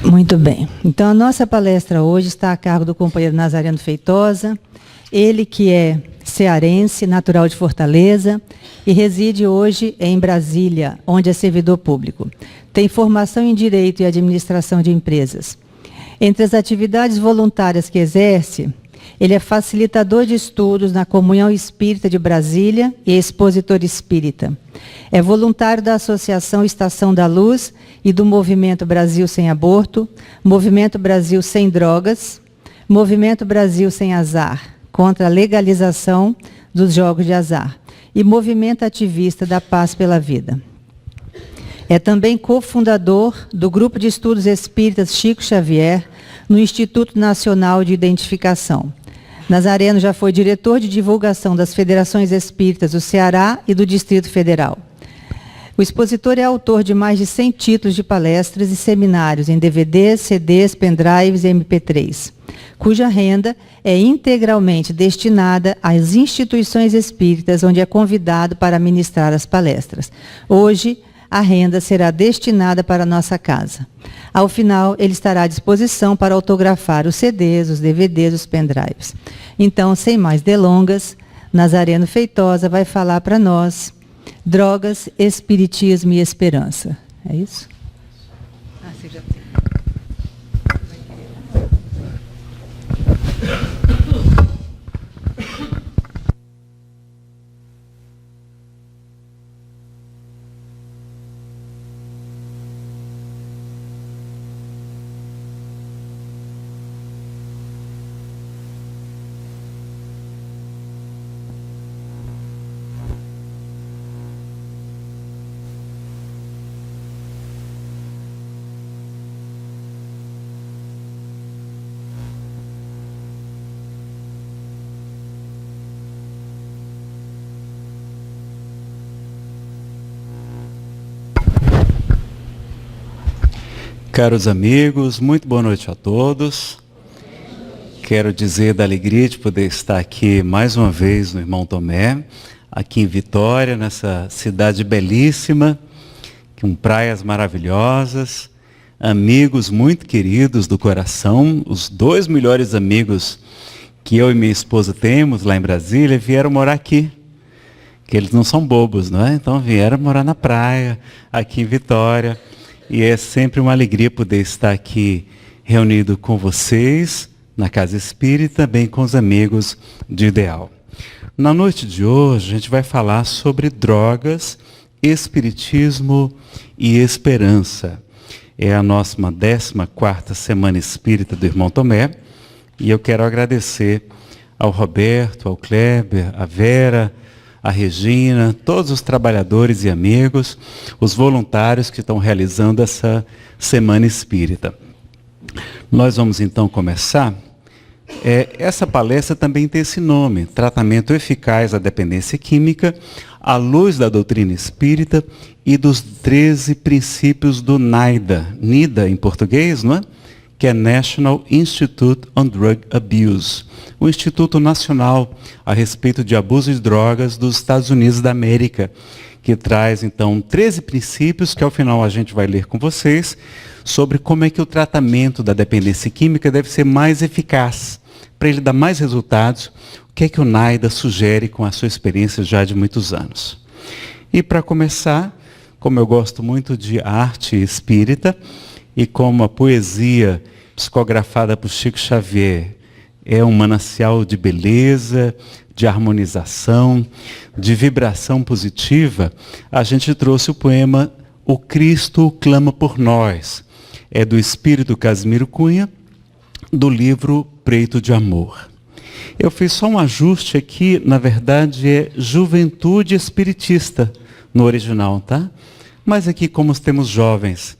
Muito bem. Então, a nossa palestra hoje está a cargo do companheiro Nazareno Feitosa, ele que é cearense, natural de Fortaleza, e reside hoje em Brasília, onde é servidor público. Tem formação em Direito e Administração de Empresas. Entre as atividades voluntárias que exerce, ele é facilitador de estudos na Comunhão Espírita de Brasília e expositor espírita. É voluntário da Associação Estação da Luz e do Movimento Brasil Sem Aborto, Movimento Brasil Sem Drogas, Movimento Brasil Sem Azar, contra a legalização dos jogos de azar, e Movimento Ativista da Paz pela Vida. É também cofundador do Grupo de Estudos Espíritas Chico Xavier, no Instituto Nacional de Identificação. Nazareno já foi diretor de divulgação das Federações Espíritas do Ceará e do Distrito Federal. O expositor é autor de mais de 100 títulos de palestras e seminários em DVDs, CDs, pendrives e MP3, cuja renda é integralmente destinada às instituições espíritas onde é convidado para ministrar as palestras. Hoje, a renda será destinada para a nossa casa. Ao final, ele estará à disposição para autografar os CDs, os DVDs, os pendrives. Então, sem mais delongas, Nazareno Feitosa vai falar para nós drogas, espiritismo e esperança. É isso? Ah, você já tem. Caros amigos, muito boa noite a todos. Quero dizer da alegria de poder estar aqui mais uma vez no Irmão Tomé, aqui em Vitória, nessa cidade belíssima, com praias maravilhosas, amigos muito queridos do coração, os 2 melhores amigos que eu e minha esposa temos lá em Brasília vieram morar aqui, que eles não são bobos, não é? Então vieram morar na praia, aqui em Vitória. E é sempre uma alegria poder estar aqui reunido com vocês, na Casa Espírita, também com os amigos de Ideal. Na noite de hoje, a gente vai falar sobre drogas, espiritismo e esperança. É a nossa 14ª Semana Espírita do Irmão Tomé, e eu quero agradecer ao Roberto, ao Kleber, à Vera, a Regina, todos os trabalhadores e amigos, os voluntários que estão realizando essa Semana Espírita. Nós vamos então começar. Essa palestra também tem esse nome, Tratamento Eficaz da Dependência Química, à luz da doutrina espírita e dos 13 princípios do NIDA em português, não é? Que é National Institute on Drug Abuse, o Instituto Nacional a respeito de abuso de drogas dos Estados Unidos da América, que traz, então, 13 princípios que, ao final, a gente vai ler com vocês, sobre como é que o tratamento da dependência química deve ser mais eficaz, para ele dar mais resultados, o que é que o NIDA sugere com a sua experiência já de muitos anos. E, para começar, como eu gosto muito de arte espírita, e como a poesia psicografada por Chico Xavier é um manancial de beleza, de harmonização, de vibração positiva, a gente trouxe o poema O Cristo Clama por Nós. É do Espírito Casimiro Cunha, do livro Preto de Amor. Eu fiz só um ajuste aqui, na verdade é Juventude Espiritista no original, tá? Mas aqui, como temos jovens,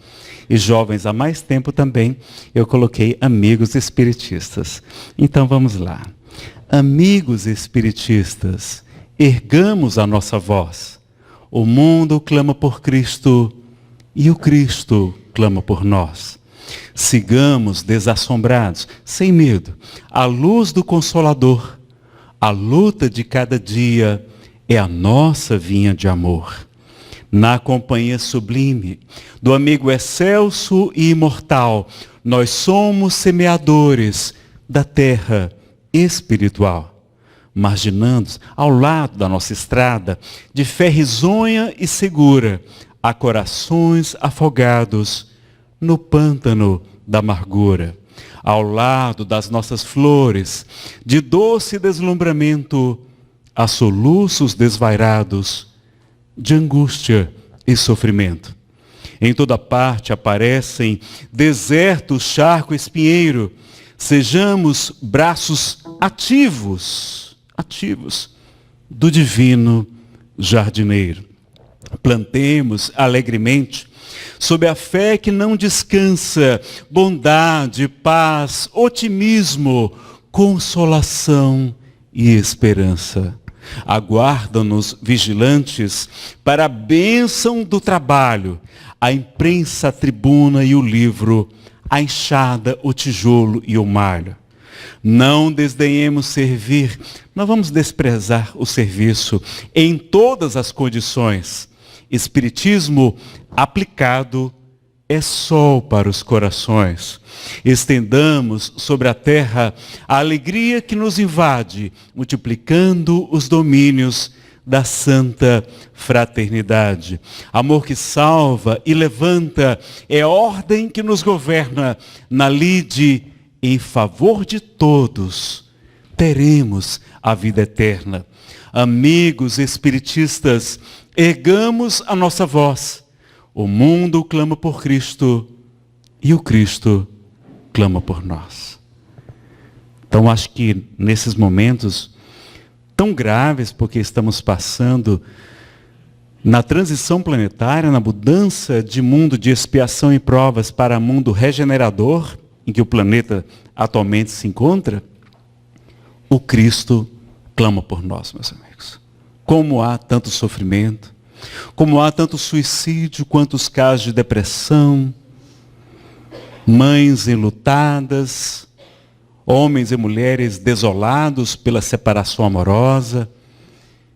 e jovens há mais tempo também, eu coloquei amigos espiritistas. Então vamos lá. Amigos espiritistas, ergamos a nossa voz. O mundo clama por Cristo e o Cristo clama por nós. Sigamos desassombrados, sem medo, à luz do Consolador. A luta de cada dia é a nossa vinha de amor. Na companhia sublime do amigo excelso e imortal, nós somos semeadores da terra espiritual, marginando ao lado da nossa estrada, de fé risonha e segura, a corações afogados no pântano da amargura, ao lado das nossas flores, de doce deslumbramento, a soluços desvairados, de angústia e sofrimento. Em toda parte aparecem deserto, charco, espinheiro. Sejamos braços ativos do divino jardineiro. Plantemos alegremente, sob a fé que não descansa, bondade, paz, otimismo, consolação e esperança. Aguardam-nos vigilantes para a bênção do trabalho, a imprensa, a tribuna e o livro, a enxada, o tijolo e o malho. Não desdenhemos servir, não vamos desprezar o serviço em todas as condições. Espiritismo aplicado é sol para os corações. Estendamos sobre a terra a alegria que nos invade, multiplicando os domínios da santa fraternidade. Amor que salva e levanta, é ordem que nos governa. Na lide, em favor de todos, teremos a vida eterna. Amigos espiritistas, ergamos a nossa voz. O mundo clama por Cristo e o Cristo clama por nós. Então, acho que nesses momentos tão graves, porque estamos passando na transição planetária, na mudança de mundo de expiação e provas para mundo regenerador, em que o planeta atualmente se encontra, o Cristo clama por nós, meus amigos. Como há tanto sofrimento, como há tanto suicídio, quantos casos de depressão, mães enlutadas, homens e mulheres desolados pela separação amorosa,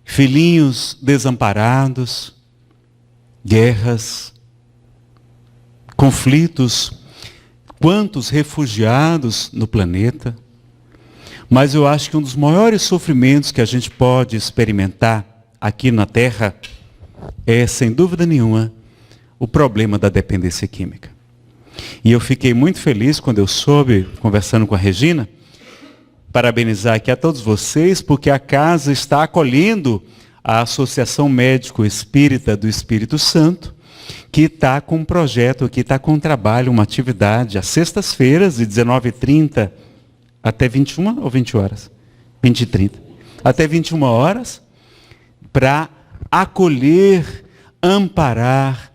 filhinhos desamparados, guerras, conflitos, quantos refugiados no planeta. Mas eu acho que um dos maiores sofrimentos que a gente pode experimentar aqui na Terra é, sem dúvida nenhuma, o problema da dependência química. E eu fiquei muito feliz quando eu soube, conversando com a Regina, parabenizar aqui a todos vocês, porque a casa está acolhendo a Associação Médico Espírita do Espírito Santo, que está com um projeto, que está com um trabalho, uma atividade, às sextas-feiras, de 19h30 até 21 ou 20 horas? 20h30. Até 21 horas, para acolher, amparar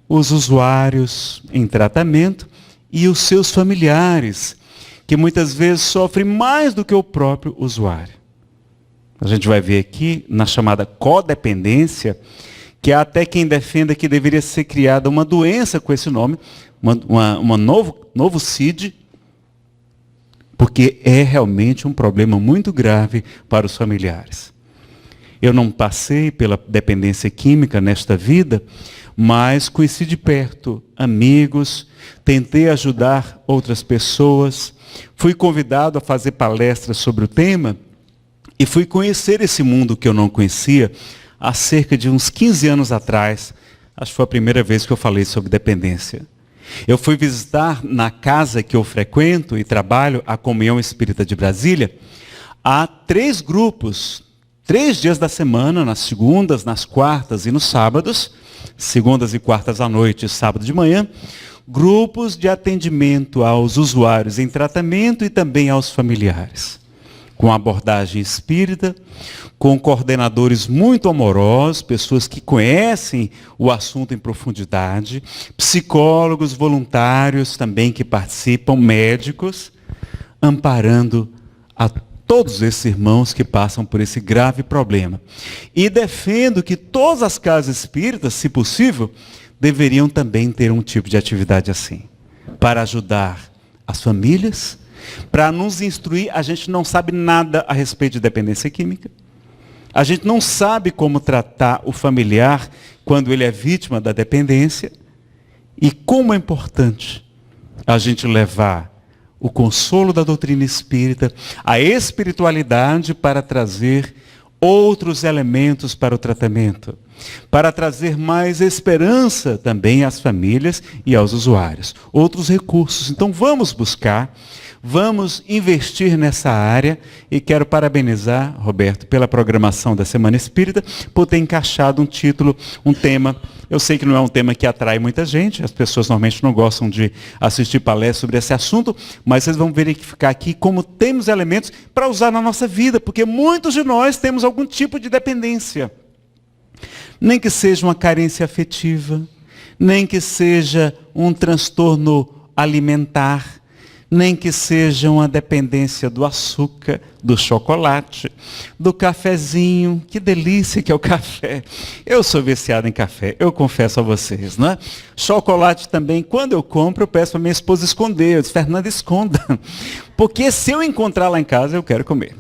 os usuários em tratamento e os seus familiares, que muitas vezes sofrem mais do que o próprio usuário. A gente vai ver aqui, na chamada codependência, que há até quem defenda que deveria ser criada uma doença com esse nome, novo CID, porque é realmente um problema muito grave para os familiares. Eu não passei pela dependência química nesta vida, mas conheci de perto amigos, tentei ajudar outras pessoas, fui convidado a fazer palestras sobre o tema e fui conhecer esse mundo que eu não conhecia há cerca de uns 15 anos atrás. Acho que foi a primeira vez que eu falei sobre dependência. Eu fui visitar na casa que eu frequento e trabalho, a Comunhão Espírita de Brasília, há 3 grupos, 3 dias da semana, nas segundas, nas quartas e nos sábados, segundas e quartas à noite e sábado de manhã, grupos de atendimento aos usuários em tratamento e também aos familiares, com abordagem espírita, com coordenadores muito amorosos, pessoas que conhecem o assunto em profundidade, psicólogos, voluntários também que participam, médicos, amparando a todos esses irmãos que passam por esse grave problema. E defendo que todas as casas espíritas, se possível, deveriam também ter um tipo de atividade assim, para ajudar as famílias, para nos instruir. A gente não sabe nada a respeito de dependência química. A gente não sabe como tratar o familiar quando ele é vítima da dependência. E como é importante a gente levar o consolo da doutrina espírita, a espiritualidade para trazer outros elementos para o tratamento, para trazer mais esperança também às famílias e aos usuários, outros recursos. Então vamos buscar, vamos investir nessa área e quero parabenizar, Roberto, pela programação da Semana Espírita, por ter encaixado um título, um tema. Eu sei que não é um tema que atrai muita gente, as pessoas normalmente não gostam de assistir palestras sobre esse assunto, mas vocês vão verificar aqui como temos elementos para usar na nossa vida, porque muitos de nós temos algum tipo de dependência. Nem que seja uma carência afetiva, nem que seja um transtorno alimentar, nem que seja uma dependência do açúcar, do chocolate, do cafezinho. Que delícia que é o café. Eu sou viciado em café, eu confesso a vocês, né? Chocolate também, quando eu compro, eu peço para minha esposa esconder. Eu disse, Fernanda, esconda. Porque se eu encontrar lá em casa, eu quero comer.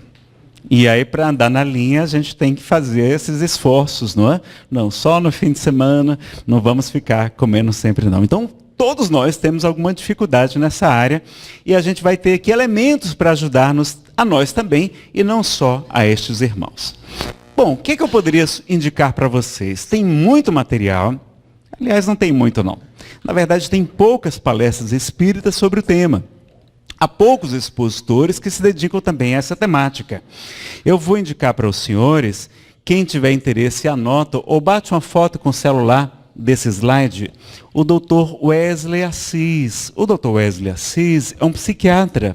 E aí, para andar na linha, a gente tem que fazer esses esforços, não é? Não, só no fim de semana, não vamos ficar comendo sempre, não. Então, todos nós temos alguma dificuldade nessa área e a gente vai ter aqui elementos para ajudar-nos a nós também e não só a estes irmãos. Bom, o que eu poderia indicar para vocês? Tem muito material, aliás, não tem muito não. Na verdade, tem poucas palestras espíritas sobre o tema. Há poucos expositores que se dedicam também a essa temática. Eu vou indicar para os senhores, quem tiver interesse, anota ou bate uma foto com o celular desse slide, o Dr. Wesley Assis. O Dr. Wesley Assis é um psiquiatra.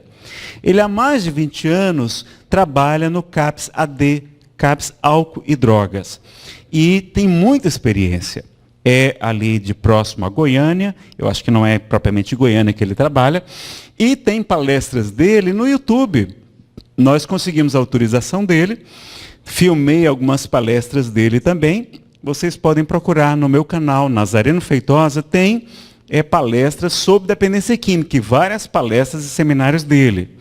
Ele há mais de 20 anos trabalha no CAPS-AD, CAPS Álcool e Drogas. E tem muita experiência. É ali de próximo a Goiânia, eu acho que não é propriamente Goiânia que ele trabalha, e tem palestras dele no YouTube. Nós conseguimos a autorização dele, filmei algumas palestras dele também. Vocês podem procurar no meu canal, Nazareno Feitosa, tem palestras sobre dependência química, e várias palestras e seminários dele.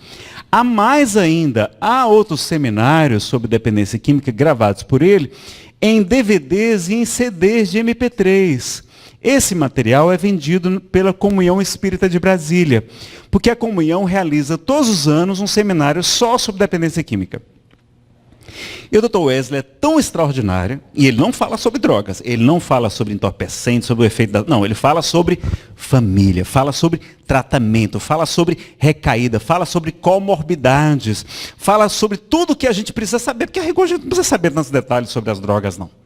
Há mais ainda, há outros seminários sobre dependência química gravados por ele, em DVDs e em CDs de MP3. Esse material é vendido pela Comunhão Espírita de Brasília, porque a Comunhão realiza todos os anos um seminário só sobre dependência química. E o Dr. Wesley é tão extraordinário, e ele não fala sobre drogas, ele não fala sobre entorpecentes, sobre o efeito da... Não, ele fala sobre família, fala sobre tratamento, fala sobre recaída, fala sobre comorbidades, fala sobre tudo que a gente precisa saber, porque a rigor a gente não precisa saber tantos detalhes sobre as drogas, não.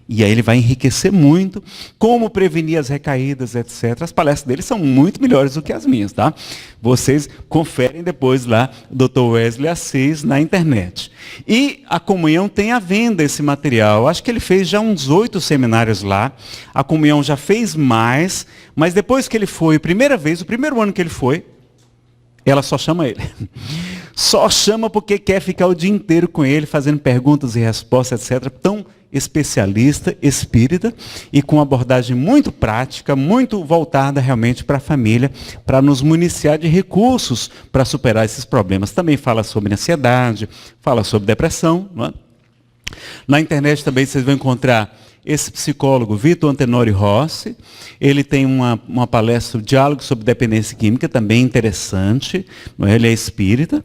E aí ele vai enriquecer muito, como prevenir as recaídas, etc. As palestras dele são muito melhores do que as minhas, tá? Vocês conferem depois lá, Dr. Wesley Assis, na internet. E a Comunhão tem à venda esse material. Acho que ele fez já uns 8 seminários lá. A Comunhão já fez mais, mas depois que ele foi, primeira vez, o primeiro ano que ele foi, ela só chama ele. Só chama porque quer ficar o dia inteiro com ele, fazendo perguntas e respostas, etc. Tão especialista, espírita, e com uma abordagem muito prática, muito voltada realmente para a família, para nos municiar de recursos para superar esses problemas. Também fala sobre ansiedade, fala sobre depressão. Não é? Na internet também vocês vão encontrar esse psicólogo, Vitor Antenori Rossi. Ele tem uma palestra, diálogo sobre dependência química, também interessante. Não é? Ele é espírita.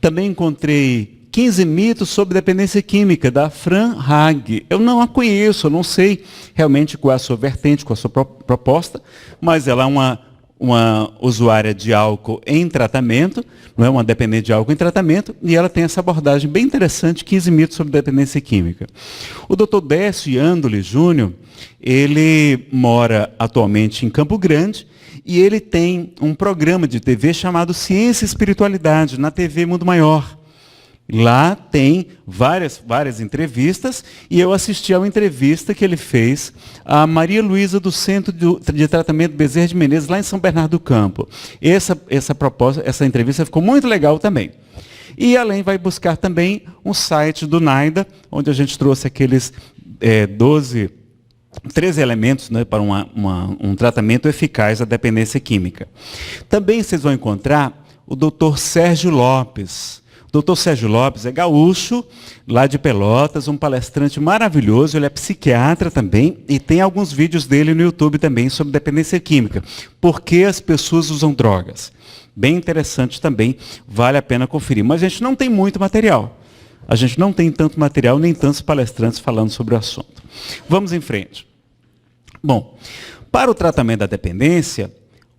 Também encontrei 15 mitos sobre dependência química, da Fran Hag. Eu não a conheço, eu não sei realmente qual é a sua vertente, qual é a sua proposta, mas ela é uma usuária de álcool em tratamento, não é uma dependente de álcool em tratamento, e ela tem essa abordagem bem interessante, 15 mitos sobre dependência química. O Dr. Décio Andoli Júnior, ele mora atualmente em Campo Grande, e ele tem um programa de TV chamado Ciência e Espiritualidade, na TV Mundo Maior. Lá tem várias entrevistas, e eu assisti a uma entrevista que ele fez a Maria Luísa do Centro de Tratamento Bezerra de Menezes, lá em São Bernardo do Campo. Essa entrevista ficou muito legal também. E além vai buscar também um site do NAIDA, onde a gente trouxe aqueles 13 elementos, né, para um tratamento eficaz da dependência química. Também vocês vão encontrar o Dr. Sérgio Lopes. Dr. Sérgio Lopes é gaúcho, lá de Pelotas, um palestrante maravilhoso, ele é psiquiatra também, e tem alguns vídeos dele no YouTube também sobre dependência química. Por que as pessoas usam drogas? Bem interessante também, vale a pena conferir. Mas a gente não tem muito material. A gente não tem tanto material, nem tantos palestrantes falando sobre o assunto. Vamos em frente. Bom, para o tratamento da dependência,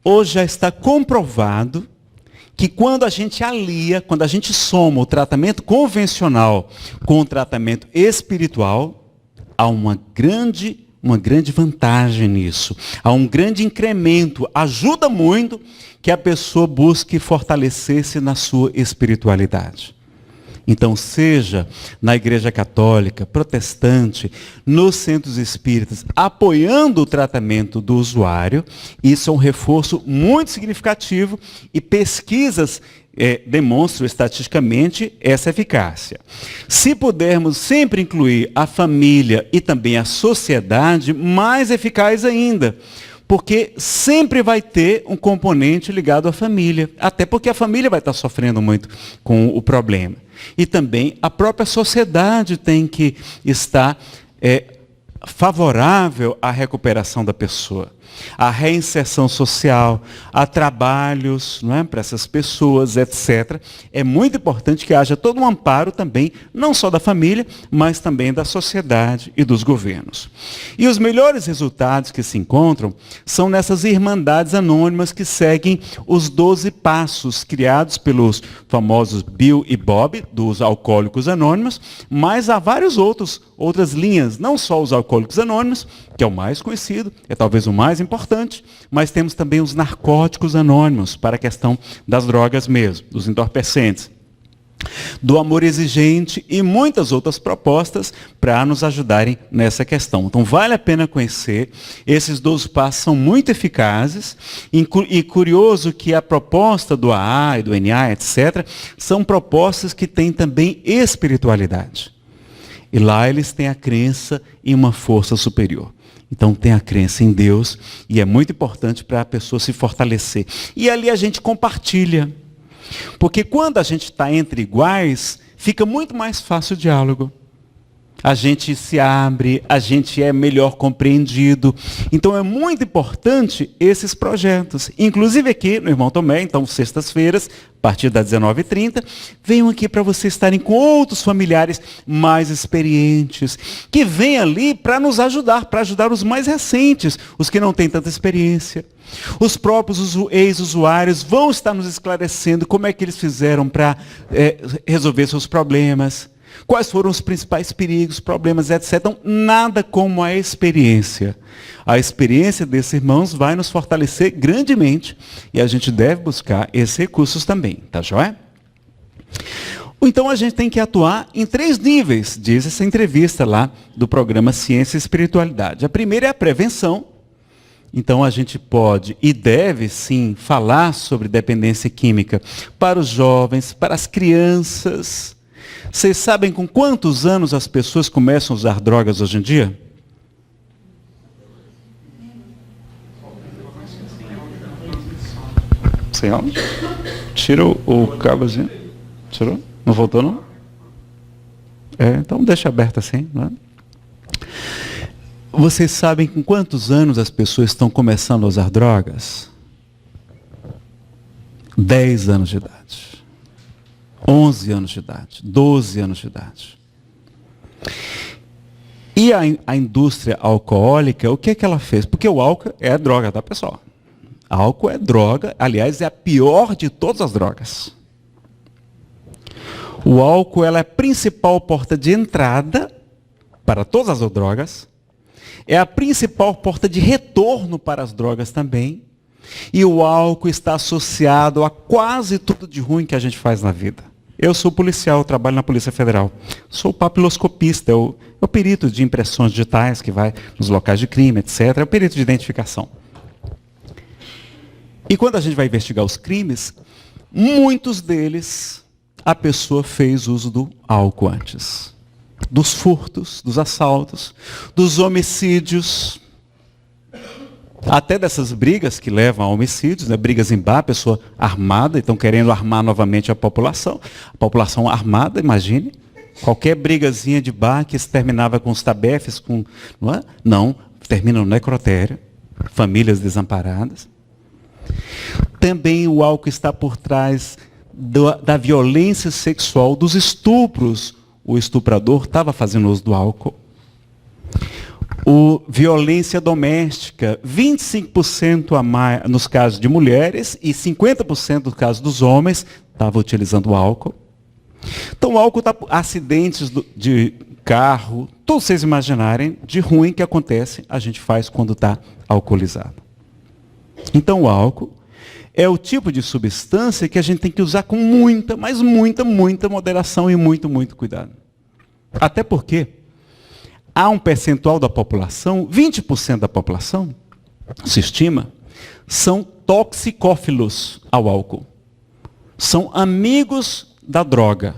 hoje já está comprovado que quando a gente alia, quando a gente soma o tratamento convencional com o tratamento espiritual, há uma grande vantagem nisso. Há um grande incremento. Ajuda muito que a pessoa busque fortalecer-se na sua espiritualidade. Então, seja na Igreja Católica, protestante, nos centros espíritas, apoiando o tratamento do usuário, isso é um reforço muito significativo e pesquisas demonstram estatisticamente essa eficácia. Se pudermos sempre incluir a família e também a sociedade, mais eficaz ainda. Porque sempre vai ter um componente ligado à família. Até porque a família vai estar sofrendo muito com o problema. E também a própria sociedade tem que estar favorável à recuperação da pessoa, à reinserção social, a trabalhos, não é, para essas pessoas, etc. É muito importante que haja todo um amparo também, não só da família, mas também da sociedade e dos governos. E os melhores resultados que se encontram são nessas irmandades anônimas que seguem os 12 passos criados pelos famosos Bill e Bob, dos Alcoólicos Anônimos, mas há outras linhas, não só os Alcoólicos Anônimos, que é o mais conhecido, é talvez o mais importante, mas temos também os Narcóticos Anônimos, para a questão das drogas mesmo, dos entorpecentes, do amor exigente e muitas outras propostas para nos ajudarem nessa questão. Então vale a pena conhecer, esses 12 passos são muito eficazes, e curioso que a proposta do AA e do NA, etc., são propostas que têm também espiritualidade. E lá eles têm a crença em uma força superior. Então tem a crença em Deus e é muito importante para a pessoa se fortalecer. E ali a gente compartilha. Porque quando a gente está entre iguais, fica muito mais fácil o diálogo. A gente se abre, a gente é melhor compreendido. Então é muito importante esses projetos. Inclusive aqui no Irmão Tomé, então sextas-feiras, a partir das 19h30, venham aqui para vocês estarem com outros familiares mais experientes, que vêm ali para nos ajudar, para ajudar os mais recentes, os que não têm tanta experiência. Os próprios ex-usuários vão estar nos esclarecendo como é que eles fizeram para resolver seus problemas. Quais foram os principais perigos, problemas, etc. Então, nada como a experiência. A experiência desses irmãos vai nos fortalecer grandemente e a gente deve buscar esses recursos também, tá joia? Então, a gente tem que atuar em 3 níveis, diz essa entrevista lá do programa Ciência e Espiritualidade. A primeira é a prevenção. Então, a gente pode e deve, sim, falar sobre dependência química para os jovens, para as crianças. Vocês sabem com quantos anos as pessoas começam a usar drogas hoje em dia? Sem áudio? Tira o cabozinho. Tirou? Não voltou, não? Então deixa aberto assim. Não é? Vocês sabem com quantos anos as pessoas estão começando a usar drogas? 10 anos de idade. 11 anos de idade, 12 anos de idade. E a indústria alcoólica, o que é que ela fez? Porque o álcool é a droga, tá, pessoal? Álcool é droga, aliás, é a pior de todas as drogas. O álcool ela é a principal porta de entrada para todas as drogas, é a principal porta de retorno para as drogas também, e o álcool está associado a quase tudo de ruim que a gente faz na vida. Eu sou policial, trabalho na Polícia Federal. Sou papiloscopista, é o perito de impressões digitais que vai nos locais de crime, etc. É o perito de identificação. E quando a gente vai investigar os crimes, muitos deles a pessoa fez uso do álcool antes. Dos furtos, dos assaltos, dos homicídios. Até dessas brigas que levam a homicídios, né? Brigas em bar, pessoa armada, estão querendo armar novamente a população. A população armada, imagine. Qualquer brigazinha de bar que se terminava com os tabefes, não é? Não, termina no necrotério. Famílias desamparadas. Também o álcool está por trás da violência sexual, dos estupros. O estuprador estava fazendo uso do álcool. Violência doméstica, 25% a mais nos casos de mulheres e 50% nos casos dos homens estavam utilizando o álcool. Então o álcool está, acidentes de carro, tudo vocês imaginarem de ruim que acontece, a gente faz quando está alcoolizado. Então o álcool é o tipo de substância que a gente tem que usar com muita, mas muita moderação e muito cuidado. Até porque há um percentual da população, 20% da população, se estima, são toxicófilos ao álcool. São amigos da droga.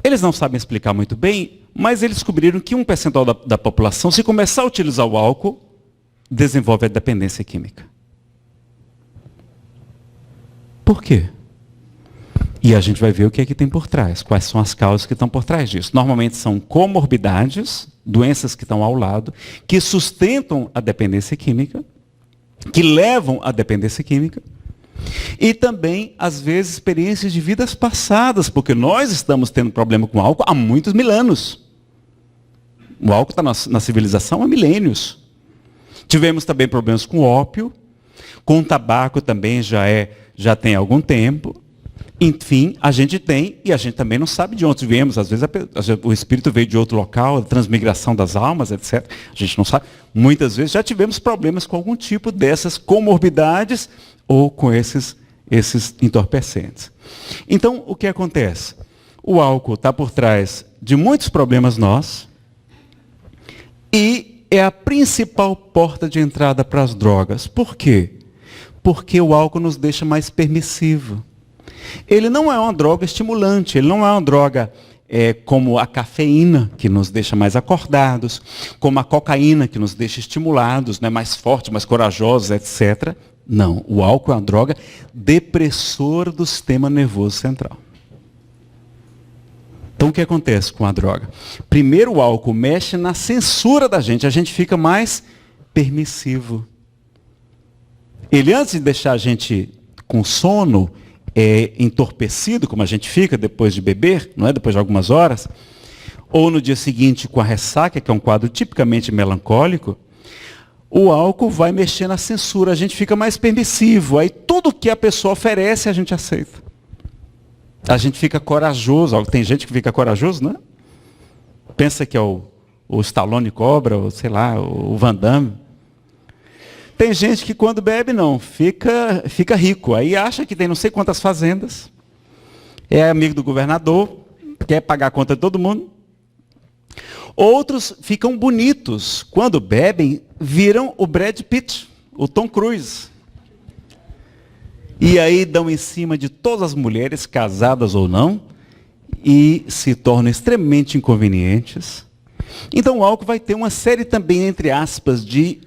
Eles não sabem explicar muito bem, mas eles descobriram que um percentual da população, se começar a utilizar o álcool, desenvolve a dependência química. Por quê? E a gente vai ver o que é que tem por trás, quais são as causas que estão por trás disso. Normalmente são comorbidades, doenças que estão ao lado, que sustentam a dependência química, que levam à dependência química, e também, às vezes, experiências de vidas passadas, porque nós estamos tendo problema com álcool há muitos mil anos. O álcool está na civilização há milênios. Tivemos também problemas com ópio, com tabaco também já tem algum tempo. Enfim, a gente tem, e a gente também não sabe de onde viemos. Às vezes o espírito veio de outro local, a transmigração das almas, etc. A gente não sabe. Muitas vezes já tivemos problemas com algum tipo dessas comorbidades ou com esses entorpecentes. Então, o que acontece? O álcool está por trás de muitos problemas nossos e é a principal porta de entrada para as drogas. Por quê? Porque o álcool nos deixa mais permissivo. Ele não é uma droga estimulante, ele não é uma droga como a cafeína, que nos deixa mais acordados, como a cocaína, que nos deixa estimulados, né, mais fortes, mais corajosos, etc. Não, o álcool é uma droga depressora do sistema nervoso central. Então o que acontece com a droga? Primeiro o álcool mexe na censura da gente, a gente fica mais permissivo. Ele, antes de deixar a gente com sono, entorpecido, como a gente fica depois de beber, não é? Depois de algumas horas, ou no dia seguinte com a ressaca, que é um quadro tipicamente melancólico, o álcool vai mexer na censura, a gente fica mais permissivo, aí tudo que a pessoa oferece a gente aceita. A gente fica corajoso, tem gente que fica corajoso, né? Pensa que é o Stallone Cobra, ou sei lá, o Van Damme. Tem gente que quando bebe não, fica rico, aí acha que tem não sei quantas fazendas, é amigo do governador, quer pagar a conta de todo mundo. Outros ficam bonitos, quando bebem, viram o Brad Pitt, o Tom Cruise. E aí dão em cima de todas as mulheres, casadas ou não, e se tornam extremamente inconvenientes. Então o álcool vai ter uma série também, entre aspas, de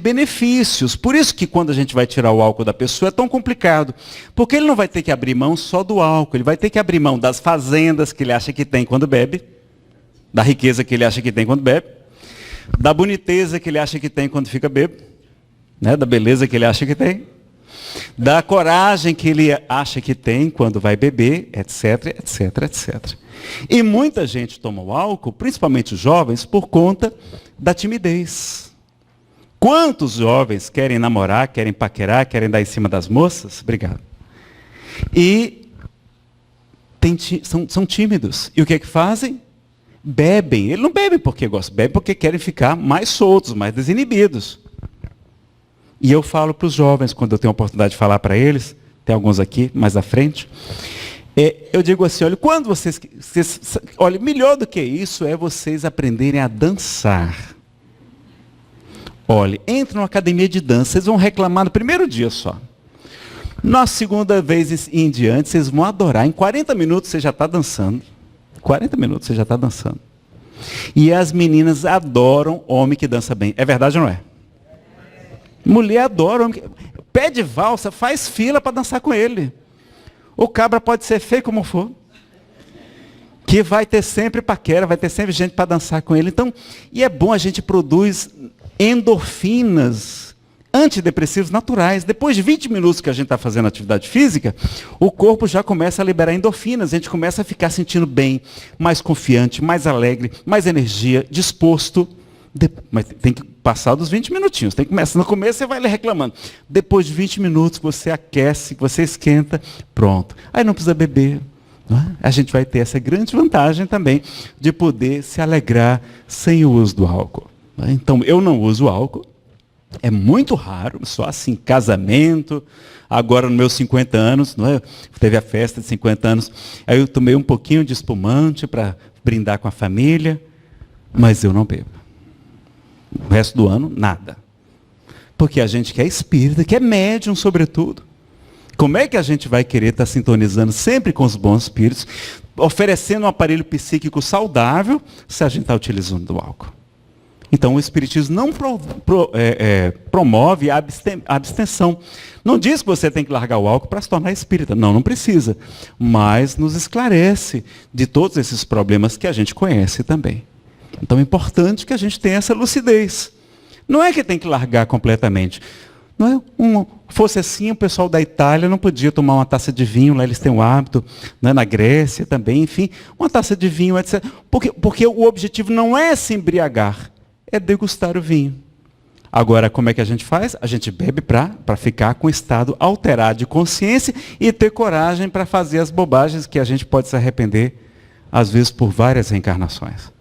benefícios. Por isso que quando a gente vai tirar o álcool da pessoa é tão complicado. Porque ele não vai ter que abrir mão só do álcool, ele vai ter que abrir mão das fazendas que ele acha que tem quando bebe, da riqueza que ele acha que tem quando bebe, da boniteza que ele acha que tem quando fica bêbado, né? Da beleza que ele acha que tem, da coragem que ele acha que tem quando vai beber, etc, etc, etc. E muita gente toma o álcool, principalmente os jovens, por conta da timidez. Quantos jovens querem namorar, querem paquerar, querem dar em cima das moças? Obrigado. E são tímidos. E o que é que fazem? Bebem. Ele não bebe porque gosta, bebe porque querem ficar mais soltos, mais desinibidos. E eu falo para os jovens, quando eu tenho a oportunidade de falar para eles, tem alguns aqui mais à frente, eu digo assim, olha, quando vocês olha, melhor do que isso é vocês aprenderem a dançar. Olha, entrem numa academia de dança, vocês vão reclamar no primeiro dia só. Na segunda vez em diante, vocês vão adorar. Em 40 minutos você já está dançando. 40 minutos você já está dançando. E as meninas adoram homem que dança bem. É verdade ou não é? Mulher adora homem. Pede valsa, faz fila para dançar com ele. O cabra pode ser feio como for. Que vai ter sempre paquera, vai ter sempre gente para dançar com ele. Então, e é bom, a gente produz endorfinas, antidepressivos naturais. Depois de 20 minutos que a gente está fazendo atividade física, o corpo já começa a liberar endorfinas. A gente começa a ficar sentindo bem, mais confiante, mais alegre, mais energia, disposto. Mas tem que passar dos 20 minutinhos. Tem que começar. No começo você vai reclamando. Depois de 20 minutos você aquece, você esquenta, pronto. Aí não precisa beber. Não é? A gente vai ter essa grande vantagem também de poder se alegrar sem o uso do álcool. Não é? Então eu não uso álcool. É muito raro, só assim, casamento. Agora, nos meus 50 anos, não é? Teve a festa de 50 anos. Aí eu tomei um pouquinho de espumante para brindar com a família. Mas eu não bebo. O resto do ano, nada. Porque a gente quer espírita, quer médium, sobretudo. Como é que a gente vai querer estar sintonizando sempre com os bons espíritos, oferecendo um aparelho psíquico saudável, se a gente está utilizando o álcool? Então, o espiritismo não promove a abstenção. Não diz que você tem que largar o álcool para se tornar espírita. Não, não precisa. Mas nos esclarece de todos esses problemas que a gente conhece também. Então, é importante que a gente tenha essa lucidez. Não é que tem que largar completamente. Não é fosse assim, o pessoal da Itália não podia tomar uma taça de vinho, lá eles têm um hábito, né, na Grécia também, enfim, uma taça de vinho, etc. Porque o objetivo não é se embriagar, é degustar o vinho. Agora, como é que a gente faz? A gente bebe para ficar com o estado alterado de consciência e ter coragem para fazer as bobagens que a gente pode se arrepender, às vezes por várias reencarnações.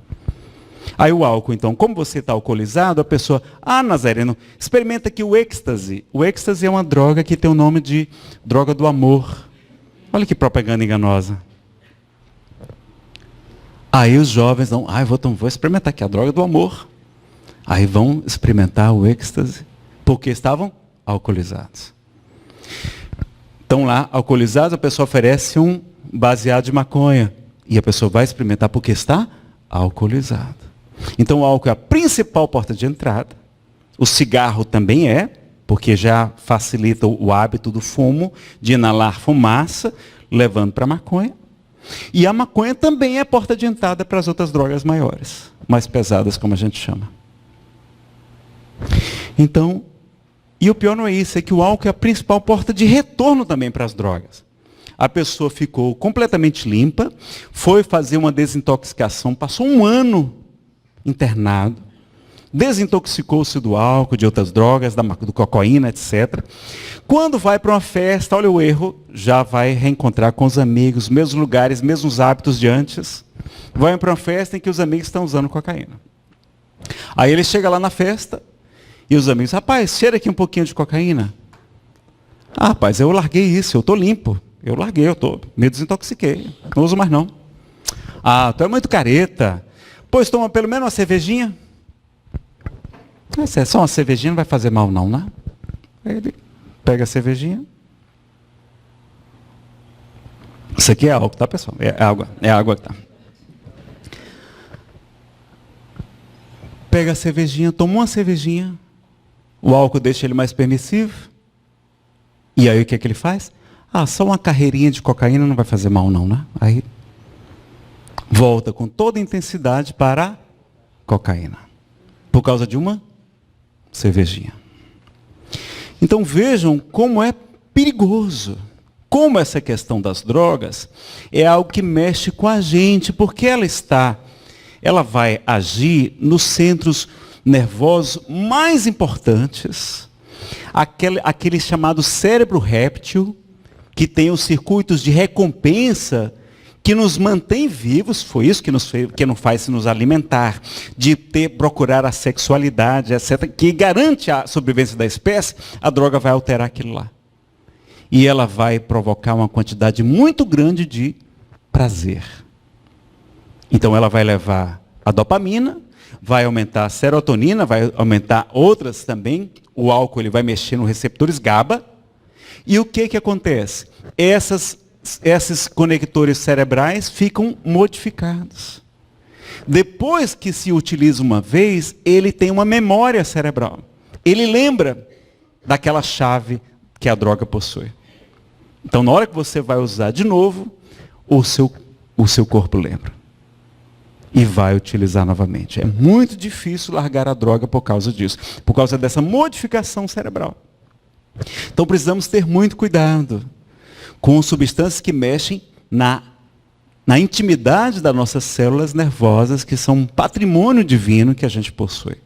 Aí o álcool, então, como você está alcoolizado, a pessoa, Nazareno, experimenta aqui o êxtase. O êxtase é uma droga que tem o nome de droga do amor. Olha que propaganda enganosa. Aí os jovens vão, vou experimentar aqui a droga do amor. Aí vão experimentar o êxtase, porque estavam alcoolizados. Estão lá, alcoolizados, a pessoa oferece um baseado de maconha. E a pessoa vai experimentar porque está alcoolizado. Então o álcool é a principal porta de entrada. O cigarro também é, porque já facilita o hábito do fumo, de inalar fumaça, levando para a maconha. E a maconha também é a porta de entrada para as outras drogas maiores, mais pesadas, como a gente chama. Então, e o pior não é isso, é que o álcool é a principal porta de retorno também para as drogas. A pessoa ficou completamente limpa, foi fazer uma desintoxicação, passou um ano internado, desintoxicou-se do álcool, de outras drogas, do cocaína, etc. Quando vai para uma festa, olha o erro, já vai reencontrar com os amigos, mesmos lugares, mesmos hábitos de antes. Vai para uma festa em que os amigos estão usando cocaína. Aí ele chega lá na festa e os amigos, rapaz, cheira aqui um pouquinho de cocaína. Rapaz, eu larguei isso, eu estou limpo. Eu larguei, me desintoxiquei, não uso mais não. Tu é muito careta. Pois toma pelo menos uma cervejinha. Se é só uma cervejinha, não vai fazer mal não, né? Aí ele pega a cervejinha. Isso aqui é álcool, tá, pessoal? É água que tá. Pega a cervejinha, toma uma cervejinha. O álcool deixa ele mais permissivo. E aí o que é que ele faz? Só uma carreirinha de cocaína não vai fazer mal não, né? Aí volta com toda a intensidade para a cocaína. Por causa de uma cervejinha. Então vejam como é perigoso. Como essa questão das drogas é algo que mexe com a gente, porque ela vai agir nos centros nervosos mais importantes, aquele chamado cérebro réptil, que tem os circuitos de recompensa que nos mantém vivos, foi isso que nos faz nos alimentar, de procurar a sexualidade, etc., que garante a sobrevivência da espécie. A droga vai alterar aquilo lá. E ela vai provocar uma quantidade muito grande de prazer. Então ela vai levar a dopamina, vai aumentar a serotonina, vai aumentar outras também. O álcool ele vai mexer nos receptores GABA. E o que acontece? Esses conectores cerebrais ficam modificados. Depois que se utiliza uma vez, ele tem uma memória cerebral. Ele lembra daquela chave que a droga possui. Então, na hora que você vai usar de novo, o seu corpo lembra. E vai utilizar novamente. É muito difícil largar a droga por causa disso. Por causa dessa modificação cerebral. Então, precisamos ter muito cuidado com substâncias que mexem na intimidade das nossas células nervosas, que são um patrimônio divino que a gente possui.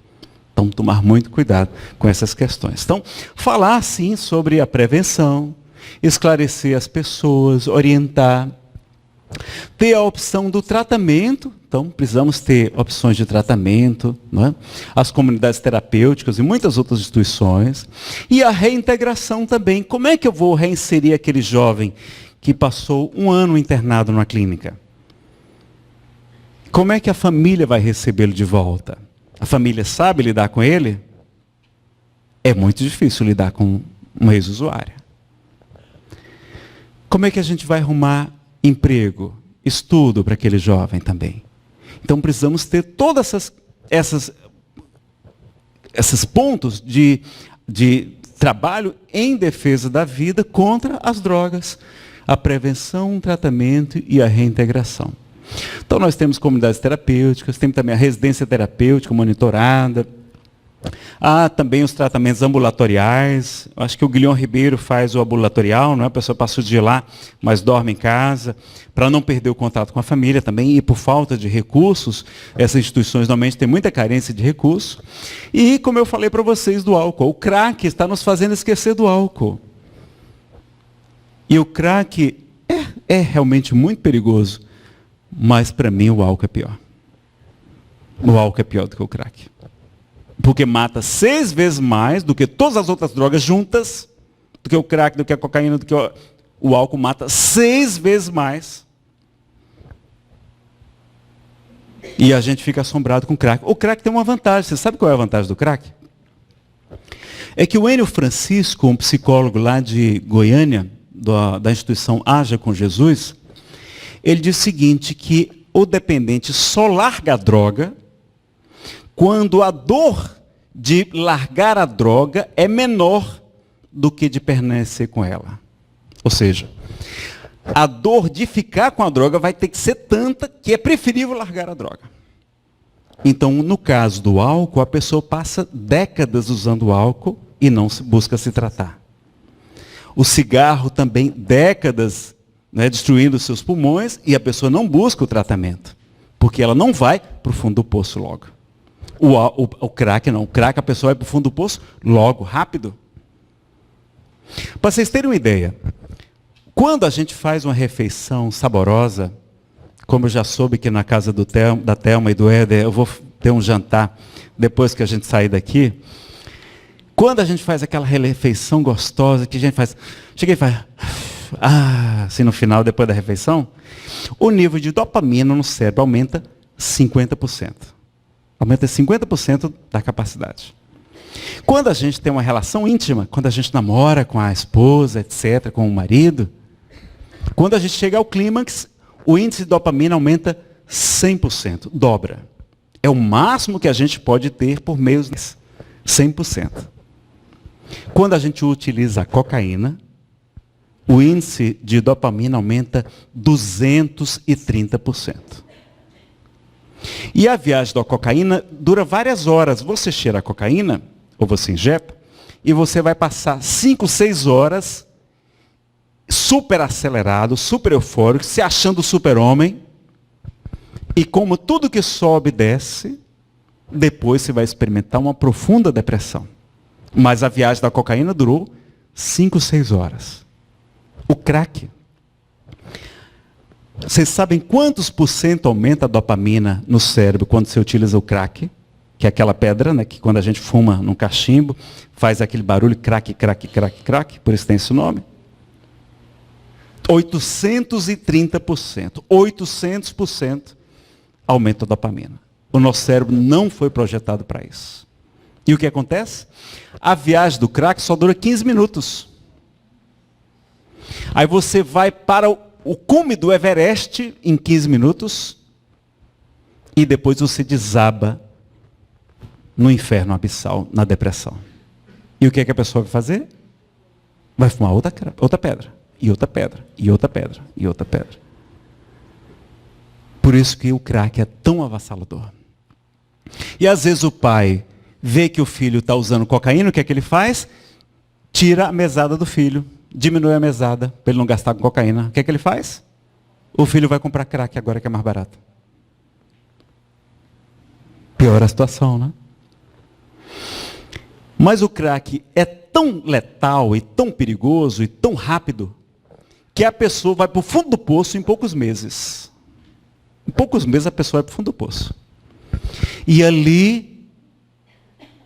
Então, tomar muito cuidado com essas questões. Então, falar, sim, sobre a prevenção, esclarecer as pessoas, orientar, ter a opção do tratamento. Então, precisamos ter opções de tratamento, não é? As comunidades terapêuticas e muitas outras instituições. E a reintegração também. Como é que eu vou reinserir aquele jovem que passou um ano internado numa clínica? Como é que a família vai recebê-lo de volta? A família sabe lidar com ele? É muito difícil lidar com uma ex-usuária. Como é que a gente vai arrumar emprego, estudo para aquele jovem também? Então precisamos ter todas esses pontos de trabalho em defesa da vida contra as drogas, a prevenção, o tratamento e a reintegração. Então nós temos comunidades terapêuticas, temos também a residência terapêutica monitorada, há também os tratamentos ambulatoriais. Acho que o Guilherme Ribeiro faz o ambulatorial, não é? A pessoa passa o dia lá, mas dorme em casa, para não perder o contato com a família também, e por falta de recursos, essas instituições normalmente têm muita carência de recursos. E como eu falei para vocês do álcool, o crack está nos fazendo esquecer do álcool. E o crack é realmente muito perigoso, mas para mim o álcool é pior. O álcool é pior do que o crack. Porque mata 6 vezes mais do que todas as outras drogas juntas, do que o crack, do que a cocaína, do que o álcool mata 6 vezes mais. E a gente fica assombrado com o crack. O crack tem uma vantagem. Você sabe qual é a vantagem do crack? É que o Enio Francisco, um psicólogo lá de Goiânia, da instituição Haja com Jesus, ele diz o seguinte, que o dependente só larga a droga quando a dor de largar a droga é menor do que de permanecer com ela. Ou seja, a dor de ficar com a droga vai ter que ser tanta que é preferível largar a droga. Então, no caso do álcool, a pessoa passa décadas usando álcool e não busca se tratar. O cigarro também, décadas, né, destruindo os seus pulmões, e a pessoa não busca o tratamento, porque ela não vai para o fundo do poço logo. O crack não. O crack a pessoa vai para o fundo do poço logo, rápido. Para vocês terem uma ideia, quando a gente faz uma refeição saborosa, como eu já soube que na casa da Thelma e do Éder, eu vou ter um jantar depois que a gente sair daqui, quando a gente faz aquela refeição gostosa, que a gente faz, chega e faz, assim no final, depois da refeição, o nível de dopamina no cérebro aumenta 50%. Aumenta 50% da capacidade. Quando a gente tem uma relação íntima, quando a gente namora com a esposa, etc., com o marido, quando a gente chega ao clímax, o índice de dopamina aumenta 100%, dobra. É o máximo que a gente pode ter por meio de 100%. Quando a gente utiliza a cocaína, o índice de dopamina aumenta 230%. E a viagem da cocaína dura várias horas. Você cheira a cocaína, ou você injeta, e você vai passar 5, 6 horas super acelerado, super eufórico, se achando super-homem. E como tudo que sobe desce, depois você vai experimentar uma profunda depressão. Mas a viagem da cocaína durou 5, 6 horas. O crack. Vocês sabem quantos por cento aumenta a dopamina no cérebro quando você utiliza o crack? Que é aquela pedra, né, que quando a gente fuma num cachimbo, faz aquele barulho, crack, crack, crack, crack, por isso tem esse nome. 830%. 800% aumenta a dopamina. O nosso cérebro não foi projetado para isso. E o que acontece? A viagem do crack só dura 15 minutos. Aí você vai para o cume do Everest em 15 minutos e depois você desaba no inferno abissal, na depressão. E o que é que a pessoa vai fazer? Vai fumar outra pedra, e outra pedra, e outra pedra, e outra pedra. Por isso que o crack é tão avassalador. E às vezes o pai vê que o filho está usando cocaína, o que é que ele faz? Tira a mesada do filho, diminui a mesada, para ele não gastar com cocaína. O que é que ele faz? O filho vai comprar crack agora que é mais barato. Piora a situação, né? Mas o crack é tão letal e tão perigoso e tão rápido que a pessoa vai para o fundo do poço em poucos meses. Em poucos meses a pessoa vai para o fundo do poço. E ali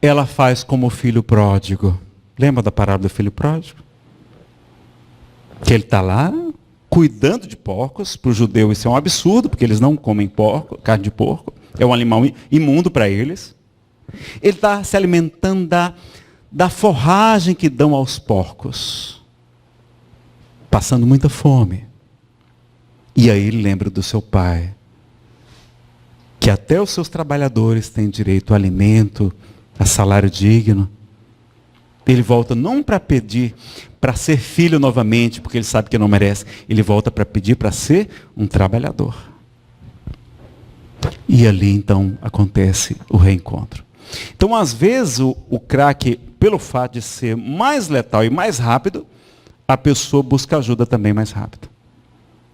ela faz como o filho pródigo. Lembra da parábola do filho pródigo? Que ele está lá cuidando de porcos. Para o judeu isso é um absurdo, porque eles não comem porco, carne de porco. É um animal imundo para eles. Ele está se alimentando da forragem que dão aos porcos. Passando muita fome. E aí ele lembra do seu pai. Que até os seus trabalhadores têm direito a alimento, a salário digno. Ele volta não para pedir para ser filho novamente, porque ele sabe que não merece. Ele volta para pedir para ser um trabalhador. E ali então acontece o reencontro. Então às vezes o crack, pelo fato de ser mais letal e mais rápido, a pessoa busca ajuda também mais rápido.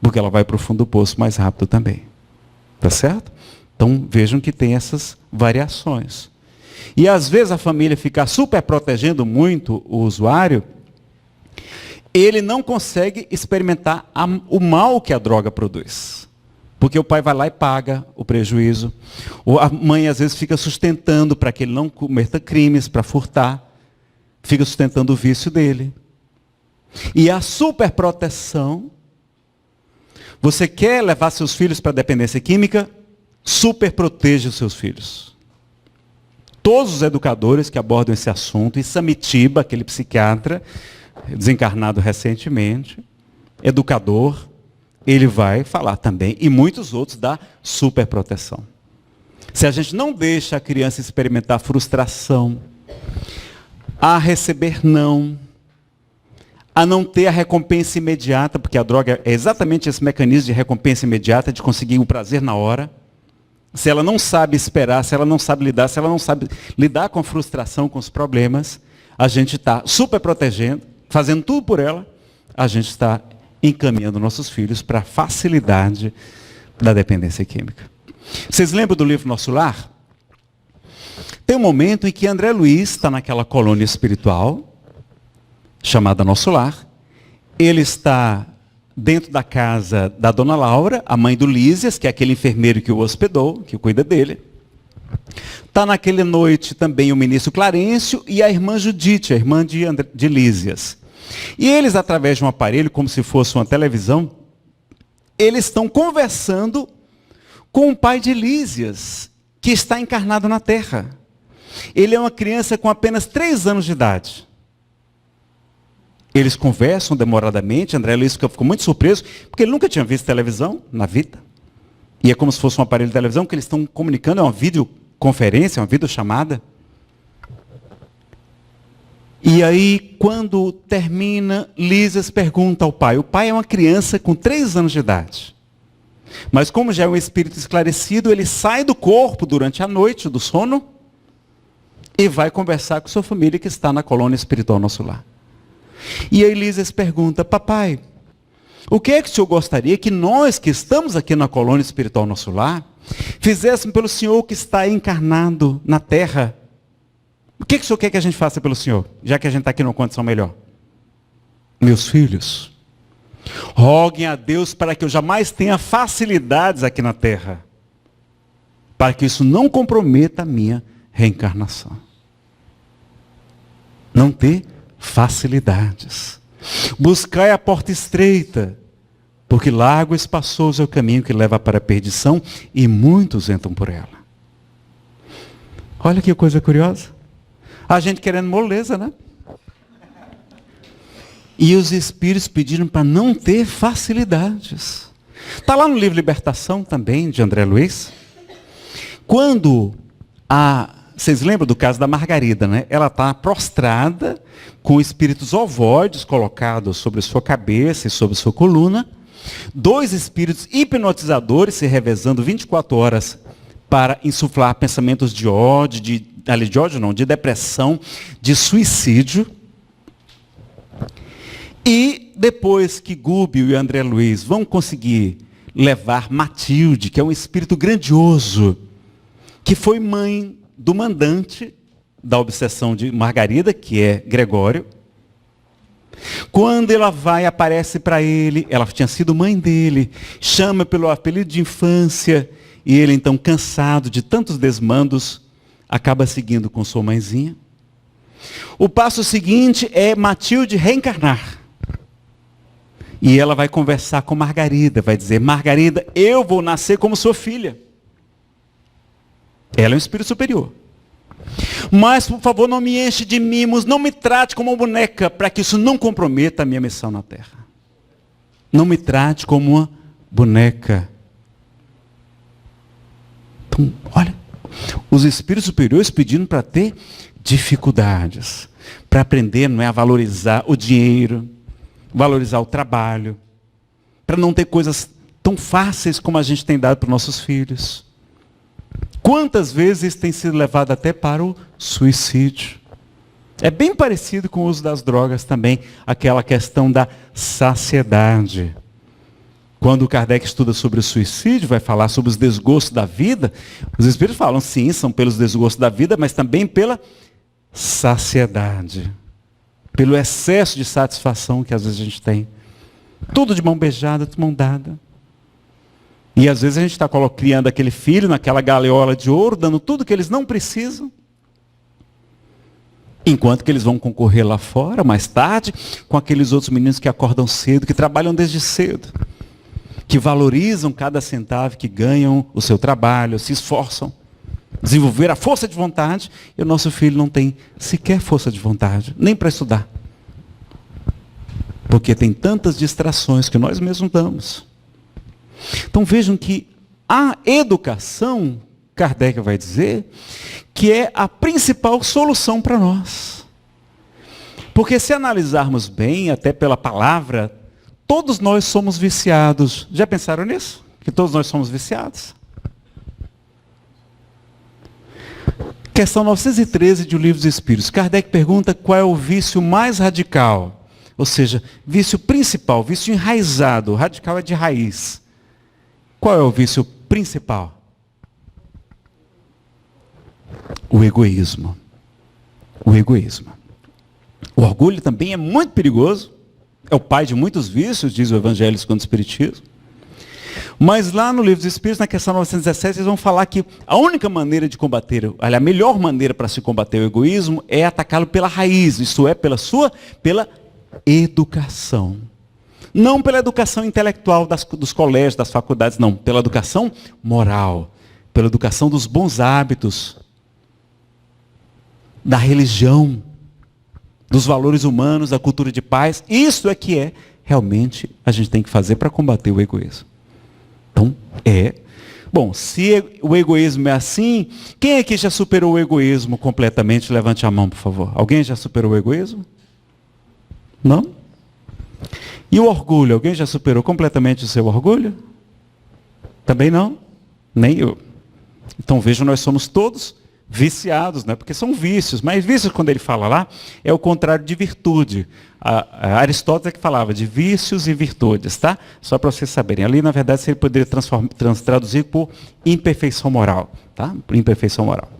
Porque ela vai para o fundo do poço mais rápido também. Tá certo? Então vejam que tem essas variações. E às vezes a família fica super protegendo muito o usuário, ele não consegue experimentar o mal que a droga produz. Porque o pai vai lá e paga o prejuízo. Ou a mãe às vezes fica sustentando para que ele não cometa crimes, para furtar. Fica sustentando o vício dele. E a superproteção, você quer levar seus filhos para a dependência química? Superproteja os seus filhos. Todos os educadores que abordam esse assunto, e Samitiba, aquele psiquiatra, desencarnado recentemente, educador, ele vai falar também, e muitos outros, da superproteção. Se a gente não deixa a criança experimentar frustração, a receber não, a não ter a recompensa imediata, porque a droga é exatamente esse mecanismo de recompensa imediata, de conseguir o prazer na hora. Se ela não sabe esperar, se ela não sabe lidar, se ela não sabe lidar com a frustração, com os problemas, a gente está super protegendo, fazendo tudo por ela, a gente está encaminhando nossos filhos para a facilidade da dependência química. Vocês lembram do livro Nosso Lar? Tem um momento em que André Luiz está naquela colônia espiritual, chamada Nosso Lar. Ele está dentro da casa da Dona Laura, a mãe do Lísias, que é aquele enfermeiro que o hospedou, que cuida dele. Está naquela noite também o ministro Clarencio e a irmã Judite, a irmã de Lísias. E eles, através de um aparelho, como se fosse uma televisão, eles estão conversando com o pai de Lísias, que está encarnado na Terra. Ele é uma criança com apenas 3 anos de idade. Eles conversam demoradamente, André Luiz ficou muito surpreso, porque ele nunca tinha visto televisão na vida. E é como se fosse um aparelho de televisão que eles estão comunicando, é uma videoconferência, uma videochamada. E aí, quando termina, Lísias pergunta ao pai. O pai é uma criança com 3 anos de idade. Mas como já é um espírito esclarecido, ele sai do corpo durante a noite, do sono, e vai conversar com sua família que está na colônia espiritual Nosso Lar. E aí Lísias pergunta, papai, o que é que o senhor gostaria que nós que estamos aqui na colônia espiritual Nosso Lar, fizéssemos pelo senhor que está encarnado na Terra? O que o senhor quer que a gente faça pelo senhor, já que a gente está aqui numa condição melhor? Meus filhos, roguem a Deus para que eu jamais tenha facilidades aqui na Terra, para que isso não comprometa a minha reencarnação. Não ter facilidades. Buscai a porta estreita, porque largo e espaçoso é o caminho que leva para a perdição, e muitos entram por ela. Olha que coisa curiosa. A gente querendo moleza, né? E os espíritos pediram para não ter facilidades. Está lá no livro Libertação também, de André Luiz. Quando a Vocês lembram do caso da Margarida, né? Ela está prostrada, com espíritos ovoides colocados sobre sua cabeça e sobre sua coluna. 2 espíritos hipnotizadores se revezando 24 horas para insuflar pensamentos de ódio, de depressão, de suicídio. E depois que Gúbio e André Luiz vão conseguir levar Matilde, que é um espírito grandioso, que foi mãe do mandante da obsessão de Margarida, que é Gregório. Quando ela vai, aparece para ele, ela tinha sido mãe dele, chama pelo apelido de infância, e ele então, cansado de tantos desmandos, acaba seguindo com sua mãezinha. O passo seguinte é Matilde reencarnar. E ela vai conversar com Margarida, vai dizer: Margarida, eu vou nascer como sua filha. Ela é um espírito superior. Mas, por favor, não me enche de mimos, não me trate como uma boneca, para que isso não comprometa a minha missão na Terra. Não me trate como uma boneca. Então, olha, os espíritos superiores pedindo para ter dificuldades, para aprender, não é, a valorizar o dinheiro, valorizar o trabalho, para não ter coisas tão fáceis como a gente tem dado para os nossos filhos. Quantas vezes tem sido levado até para o suicídio? É bem parecido com o uso das drogas também, aquela questão da saciedade. Quando o Kardec estuda sobre o suicídio, vai falar sobre os desgostos da vida, os espíritos falam, sim, são pelos desgostos da vida, mas também pela saciedade, pelo excesso de satisfação que às vezes a gente tem. Tudo de mão beijada, de mão dada. E às vezes a gente está criando aquele filho naquela gaiola de ouro, dando tudo que eles não precisam. Enquanto que eles vão concorrer lá fora, mais tarde, com aqueles outros meninos que acordam cedo, que trabalham desde cedo, que valorizam cada centavo que ganham o seu trabalho, se esforçam, desenvolver a força de vontade, e o nosso filho não tem sequer força de vontade, nem para estudar. Porque tem tantas distrações que nós mesmos damos. Então vejam que a educação, Kardec vai dizer, que é a principal solução para nós. Porque se analisarmos bem, até pela palavra, todos nós somos viciados. Já pensaram nisso? Que todos nós somos viciados? Questão 913 de O Livro dos Espíritos. Kardec pergunta qual é o vício mais radical. Ou seja, vício principal, vício enraizado. Radical é de raiz. Qual é o vício principal? O egoísmo. O egoísmo. O orgulho também é muito perigoso. É o pai de muitos vícios, diz o Evangelho segundo o Espiritismo. Mas lá no Livro dos Espíritos, na questão 917, eles vão falar que a única maneira de combater, a melhor maneira para se combater o egoísmo é atacá-lo pela raiz, isto é, pela educação. Não pela educação intelectual dos colégios, das faculdades, não. Pela educação moral, pela educação dos bons hábitos, da religião, dos valores humanos, da cultura de paz. Isso é que realmente a gente tem que fazer para combater o egoísmo. Então, Bom, se o egoísmo é assim, quem aqui já superou o egoísmo completamente? Levante a mão, por favor. Alguém já superou o egoísmo? Não? E o orgulho? Alguém já superou completamente o seu orgulho? Também não? Nem eu. Então vejam, nós somos todos viciados, né? Porque são vícios. Mas vícios, quando ele fala lá, é o contrário de virtude. Aristóteles é que falava de vícios e virtudes, tá? Só para vocês saberem. Ali, na verdade, ele poderia traduzir por imperfeição moral, tá? Por imperfeição moral.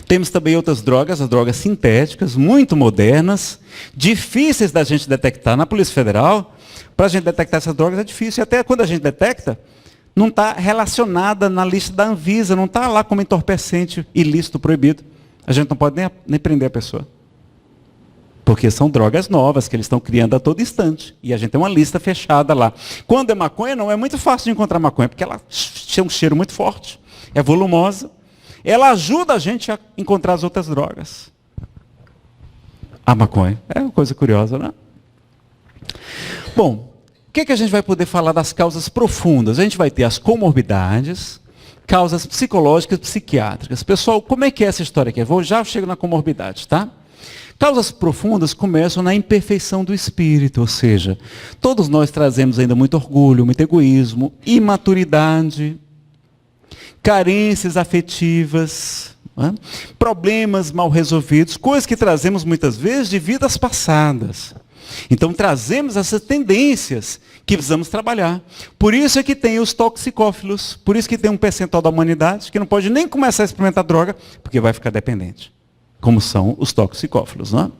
Temos também outras drogas, as drogas sintéticas, muito modernas, difíceis da gente detectar. Na Polícia Federal, para a gente detectar essas drogas é difícil. E até quando a gente detecta, não está relacionada na lista da Anvisa, não está lá como entorpecente ilícito, proibido. A gente não pode nem prender a pessoa. Porque são drogas novas que eles estão criando a todo instante. E a gente tem uma lista fechada lá. Quando é maconha, não é muito fácil de encontrar maconha, porque ela tem um cheiro muito forte, é volumosa. Ela ajuda a gente a encontrar as outras drogas. A maconha. É uma coisa curiosa, né? Bom, o que a gente vai poder falar das causas profundas? A gente vai ter as comorbidades, causas psicológicas, psiquiátricas. Pessoal, como é que é essa história aqui? Já chego na comorbidade, tá? Causas profundas começam na imperfeição do espírito, ou seja, todos nós trazemos ainda muito orgulho, muito egoísmo, imaturidade, carências afetivas, né? Problemas mal resolvidos, coisas que trazemos muitas vezes de vidas passadas. Então trazemos essas tendências que precisamos trabalhar. Por isso é que tem os toxicófilos, por isso que tem um percentual da humanidade que não pode nem começar a experimentar droga, porque vai ficar dependente. Como são os toxicófilos, né?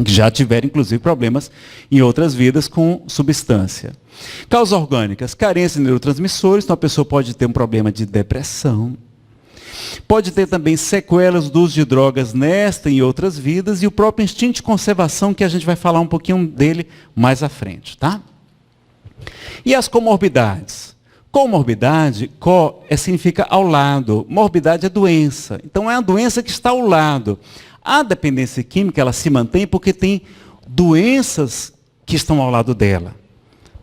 Que já tiveram, inclusive, problemas em outras vidas com substância. Causas orgânicas, carência de neurotransmissores, então a pessoa pode ter um problema de depressão. Pode ter também sequelas do uso de drogas nesta e outras vidas, e o próprio instinto de conservação, que a gente vai falar um pouquinho dele mais à frente, tá? E as comorbidades? Comorbidade, significa ao lado, morbidade é doença. Então é a doença que está ao lado. A dependência química, ela se mantém porque tem doenças que estão ao lado dela.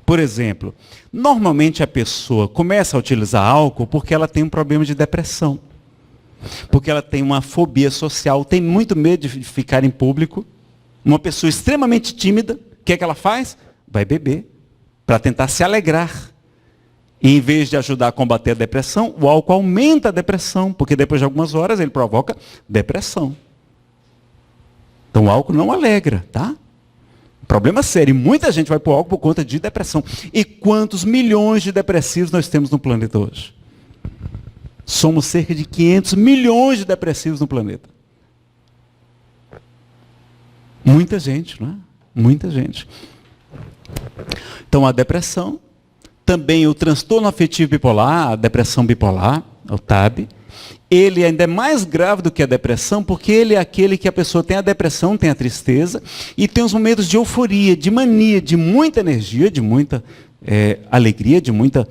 Por exemplo, normalmente a pessoa começa a utilizar álcool porque ela tem um problema de depressão. Porque ela tem uma fobia social, tem muito medo de ficar em público. Uma pessoa extremamente tímida, o que é que ela faz? Vai beber, para tentar se alegrar. E em vez de ajudar a combater a depressão, o álcool aumenta a depressão, porque depois de algumas horas ele provoca depressão. Então o álcool não alegra, tá? Problema sério. Muita gente vai para o álcool por conta de depressão. E quantos milhões de depressivos nós temos no planeta hoje? Somos cerca de 500 milhões de depressivos no planeta. Muita gente, não é? Muita gente. Então a depressão, também o transtorno afetivo bipolar, a depressão bipolar, o TAB, ele ainda é mais grave do que a depressão, porque ele é aquele que a pessoa tem a depressão, tem a tristeza, e tem os momentos de euforia, de mania, de muita energia, de muita alegria, de muita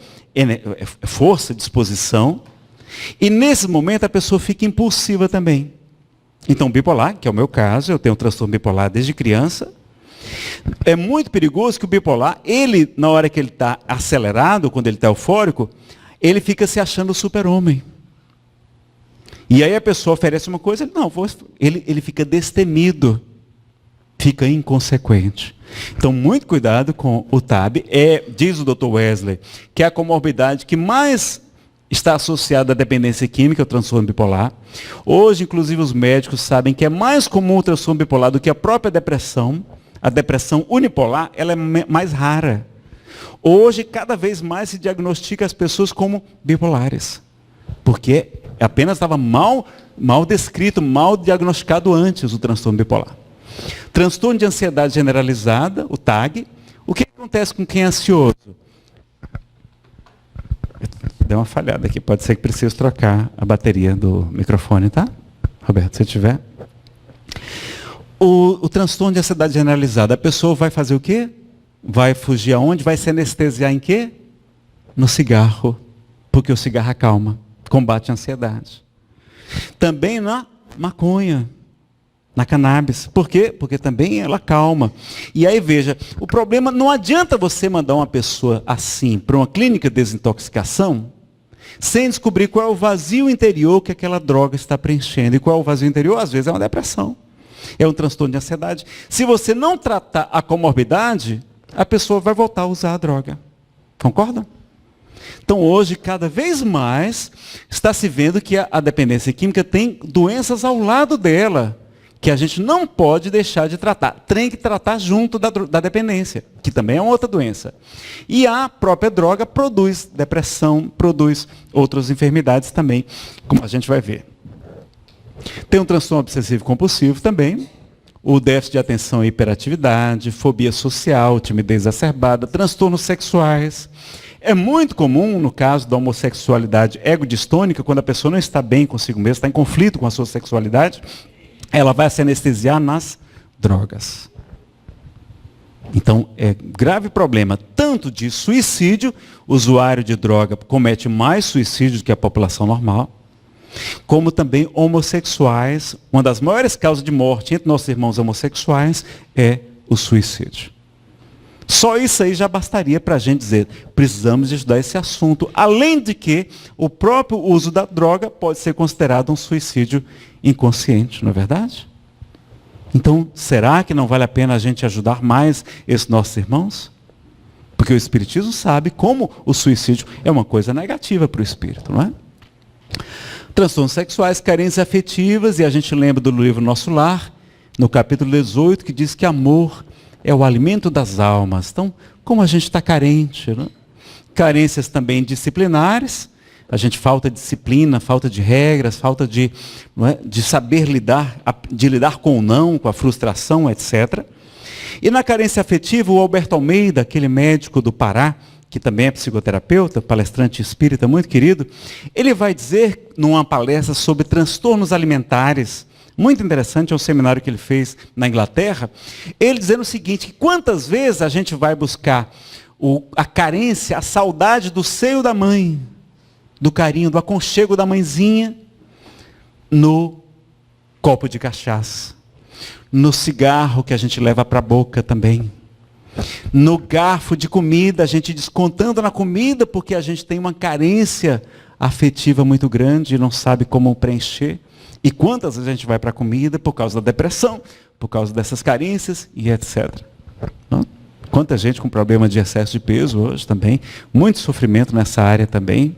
força, disposição. E nesse momento a pessoa fica impulsiva também. Então bipolar, que é o meu caso, eu tenho um transtorno bipolar desde criança. É muito perigoso que o bipolar, ele, na hora que ele está acelerado, quando ele está eufórico, ele fica se achando super-homem. E aí a pessoa oferece uma coisa, ele fica destemido, fica inconsequente. Então, muito cuidado com o TAB. Diz o Dr. Wesley, que é a comorbidade que mais está associada à dependência química, ao transtorno bipolar. Hoje, inclusive, os médicos sabem que é mais comum o transtorno bipolar do que a própria depressão. A depressão unipolar, ela é mais rara. Hoje, cada vez mais se diagnostica as pessoas como bipolares. Porque apenas estava mal descrito, mal diagnosticado antes o transtorno bipolar. Transtorno de ansiedade generalizada, o TAG. O que acontece com quem é ansioso? Deu uma falhada aqui, pode ser que precise trocar a bateria do microfone, tá? Roberto, se tiver. O transtorno de ansiedade generalizada, a pessoa vai fazer o quê? Vai fugir aonde? Vai se anestesiar em quê? No cigarro, porque o cigarro acalma, combate a ansiedade. Também na maconha, na cannabis. Por quê? Porque também ela acalma. E aí veja, o problema, não adianta você mandar uma pessoa assim para uma clínica de desintoxicação, sem descobrir qual é o vazio interior que aquela droga está preenchendo. E qual é o vazio interior? Às vezes é uma depressão. É um transtorno de ansiedade. Se você não tratar a comorbidade, a pessoa vai voltar a usar a droga. Concordam? Então hoje, cada vez mais, está se vendo que a dependência química tem doenças ao lado dela, que a gente não pode deixar de tratar. Tem que tratar junto da dependência, que também é uma outra doença. E a própria droga produz depressão, produz outras enfermidades também, como a gente vai ver. Tem um transtorno obsessivo compulsivo também, o déficit de atenção e hiperatividade, fobia social, timidez exacerbada, transtornos sexuais. É muito comum, no caso da homossexualidade egodistônica, quando a pessoa não está bem consigo mesma, está em conflito com a sua sexualidade, ela vai se anestesiar nas drogas. Então, é grave problema, tanto de suicídio, o usuário de droga comete mais suicídio do que a população normal, como também homossexuais. Uma das maiores causas de morte entre nossos irmãos homossexuais é o suicídio. Só isso aí já bastaria para a gente dizer, precisamos estudar esse assunto. Além de que o próprio uso da droga pode ser considerado um suicídio inconsciente, não é verdade? Então, será que não vale a pena a gente ajudar mais esses nossos irmãos? Porque o Espiritismo sabe como o suicídio é uma coisa negativa para o espírito, não é? Transtornos sexuais, carências afetivas, e a gente lembra do livro Nosso Lar, no capítulo 18, que diz que amor é o alimento das almas. Então, como a gente está carente, né? Carências também disciplinares, a gente falta de disciplina, falta de regras, falta de, não é, de saber lidar, de lidar com o não, com a frustração, etc. E na carência afetiva, o Alberto Almeida, aquele médico do Pará, que também é psicoterapeuta, palestrante espírita muito querido, ele vai dizer numa palestra sobre transtornos alimentares, muito interessante, é um seminário que ele fez na Inglaterra, ele dizendo o seguinte, que quantas vezes a gente vai buscar a carência, a saudade do seio da mãe, do carinho, do aconchego da mãezinha, no copo de cachaça, no cigarro que a gente leva para a boca também, no garfo de comida, a gente descontando na comida porque a gente tem uma carência afetiva muito grande e não sabe como preencher. E quantas vezes a gente vai para a comida por causa da depressão, por causa dessas carências e etc. Não? Quanta gente com problema de excesso de peso hoje também, muito sofrimento nessa área também.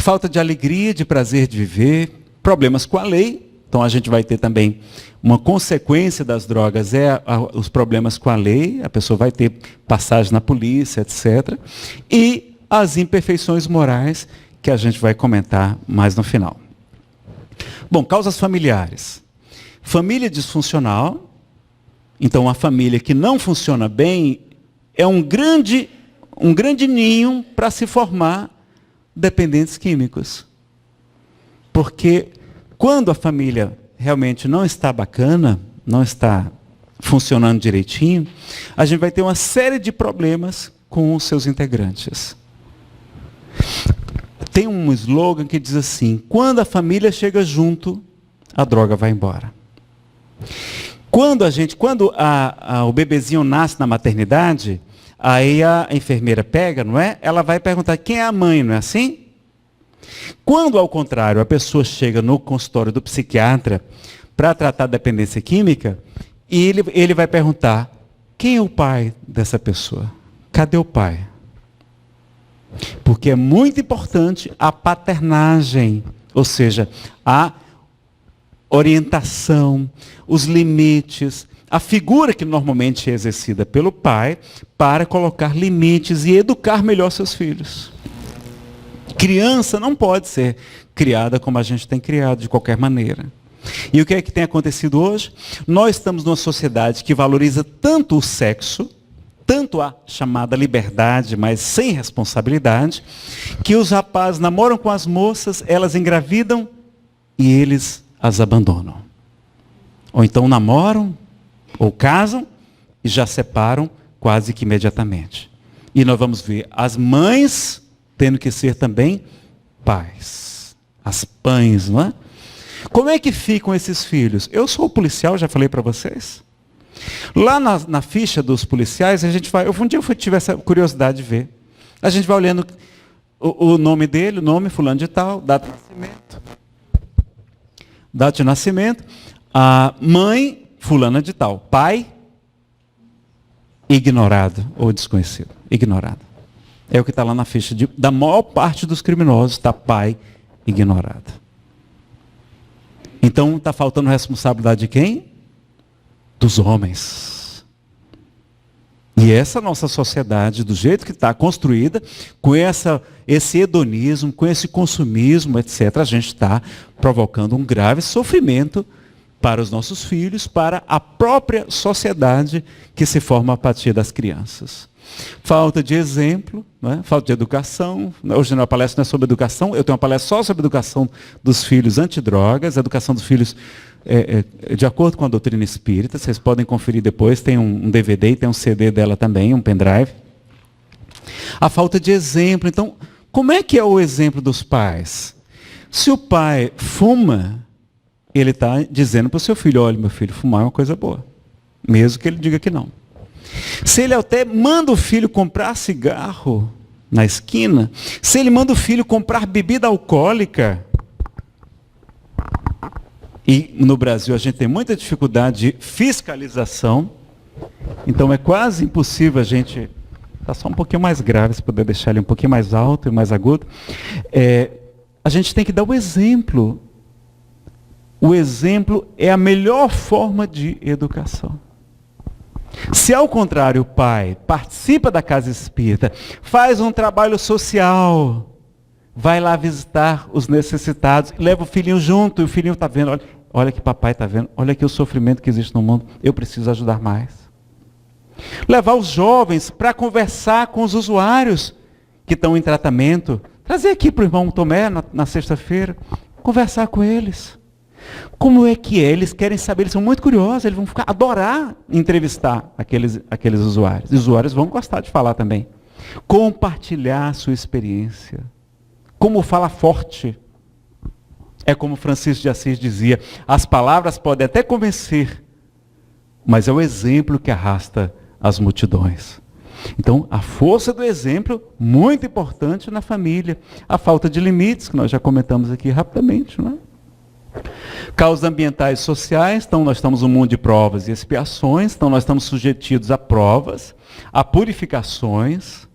Falta de alegria, de prazer de viver, problemas com a lei. Então a gente vai ter também uma consequência das drogas, os problemas com a lei, a pessoa vai ter passagem na polícia, etc. E as imperfeições morais, que a gente vai comentar mais no final. Bom, causas familiares. Família disfuncional. Então, a família que não funciona bem é um grande ninho para se formar dependentes químicos. Porque quando a família realmente não está bacana, não está funcionando direitinho, a gente vai ter uma série de problemas com os seus integrantes. Tem um slogan que diz assim, quando a família chega junto, a droga vai embora. Quando o bebezinho nasce na maternidade, aí a enfermeira pega, não é? Ela vai perguntar quem é a mãe, não é assim? Quando, ao contrário, a pessoa chega no consultório do psiquiatra para tratar dependência química, e ele vai perguntar, quem é o pai dessa pessoa? Cadê o pai? Porque é muito importante a paternagem, ou seja, a orientação, os limites, a figura que normalmente é exercida pelo pai para colocar limites e educar melhor seus filhos. Criança não pode ser criada como a gente tem criado, de qualquer maneira. E o que é que tem acontecido hoje? Nós estamos numa sociedade que valoriza tanto o sexo, tanto a chamada liberdade, mas sem responsabilidade, que os rapazes namoram com as moças, elas engravidam e eles as abandonam. Ou então namoram, ou casam, e já separam quase que imediatamente. E nós vamos ver as mães tendo que ser também pais. As pães, não é? Como é que ficam esses filhos? Eu sou policial, já falei para vocês. Lá na ficha dos policiais, a gente vai. Um dia eu tive essa curiosidade de ver. A gente vai olhando o nome dele, o nome fulano de tal, data de nascimento. Data de nascimento. A mãe, fulana de tal. Pai, ignorado ou desconhecido. Ignorado. É o que está lá na ficha da maior parte dos criminosos, está pai ignorado. Então está faltando responsabilidade de quem? Dos homens. E essa nossa sociedade, do jeito que está construída, com esse hedonismo, com esse consumismo, etc., a gente está provocando um grave sofrimento para os nossos filhos, para a própria sociedade que se forma a partir das crianças. Falta de exemplo, né? Falta de educação. Hoje a palestra não é sobre educação, eu tenho uma palestra só sobre educação dos filhos antidrogas, educação dos filhos de acordo com a doutrina espírita. Vocês podem conferir depois, tem um DVD e tem um CD dela também, um pendrive. A falta de exemplo. Então, como é que é o exemplo dos pais? Se o pai fuma, ele está dizendo para o seu filho, olha, meu filho, fumar é uma coisa boa. Mesmo que ele diga que não. se ele até manda o filho comprar cigarro na esquina, se ele manda o filho comprar bebida alcoólica. E no Brasil a gente tem muita dificuldade de fiscalização, então é quase impossível a gente... Está só um pouquinho mais grave, se puder deixar ele um pouquinho mais alto e mais agudo. A gente tem que dar o exemplo. O exemplo é a melhor forma de educação. Se ao contrário o pai participa da casa espírita, faz um trabalho social, vai lá visitar os necessitados, leva o filhinho junto, e o filhinho está vendo, olha que papai está vendo, olha aqui o sofrimento que existe no mundo, eu preciso ajudar mais. Levar os jovens para conversar com os usuários que estão em tratamento. Trazer aqui para o irmão Tomé na sexta-feira. Conversar com eles. Como é que é? Eles querem saber, eles são muito curiosos, eles vão adorar entrevistar aqueles usuários. Os usuários vão gostar de falar também. Compartilhar a sua experiência. Como fala forte. É como Francisco de Assis dizia, as palavras podem até convencer, mas é o exemplo que arrasta as multidões. Então, a força do exemplo, muito importante na família. A falta de limites, que nós já comentamos aqui rapidamente, não é? Causas ambientais e sociais, então nós estamos num mundo de provas e expiações, então nós estamos sujeitos a provas, a purificações.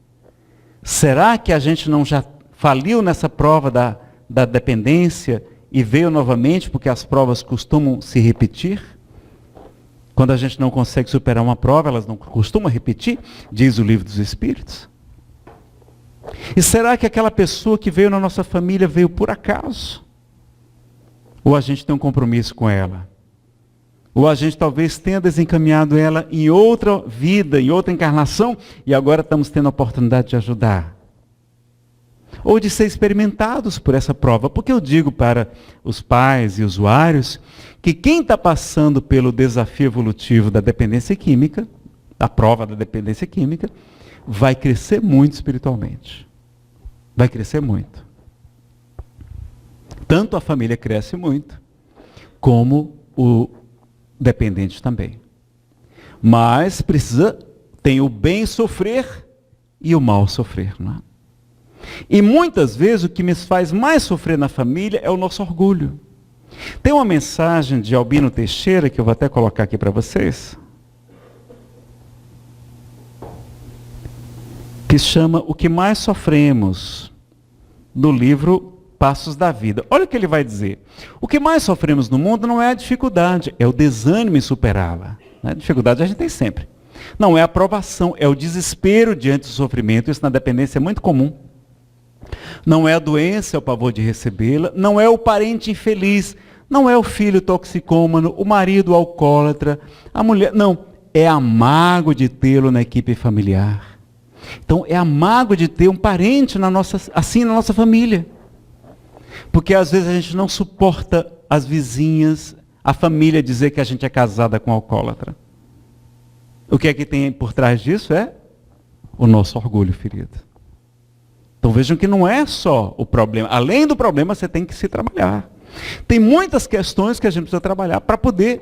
Será que a gente não já faliu nessa prova da dependência e veio novamente, porque as provas costumam se repetir? Quando a gente não consegue superar uma prova, elas não costumam repetir, diz o Livro dos Espíritos. E será que aquela pessoa que veio na nossa família veio por acaso? Ou a gente tem um compromisso com ela? Ou a gente talvez tenha desencaminhado ela em outra vida, em outra encarnação, e agora estamos tendo a oportunidade de ajudar? Ou de ser experimentados por essa prova. Porque eu digo para os pais e usuários que quem está passando pelo desafio evolutivo da dependência química, da prova da dependência química, vai crescer muito espiritualmente. Vai crescer muito. Tanto a família cresce muito, como o dependente também. Mas tem o bem sofrer e o mal sofrer, não é? E muitas vezes o que me faz mais sofrer na família é o nosso orgulho. Tem uma mensagem de Albino Teixeira, que eu vou até colocar aqui para vocês, que chama O que mais sofremos, do livro Passos da Vida. Olha o que ele vai dizer. O que mais sofremos no mundo não é a dificuldade, é o desânimo em superá-la. A dificuldade a gente tem sempre. Não é a aprovação, é o desespero diante do sofrimento. Isso na dependência é muito comum. Não é a doença, é o pavor de recebê-la. Não é o parente infeliz. Não é o filho toxicômano, o marido alcoólatra, a mulher. Não, é a mágoa de tê-lo na equipe familiar. Então, é a mágoa de ter um parente assim na nossa família. Porque às vezes a gente não suporta as vizinhas, a família dizer que a gente é casada com alcoólatra. O que é que tem por trás disso? É o nosso orgulho ferido. Então vejam que não é só o problema. Além do problema, você tem que se trabalhar. Tem muitas questões que a gente precisa trabalhar para poder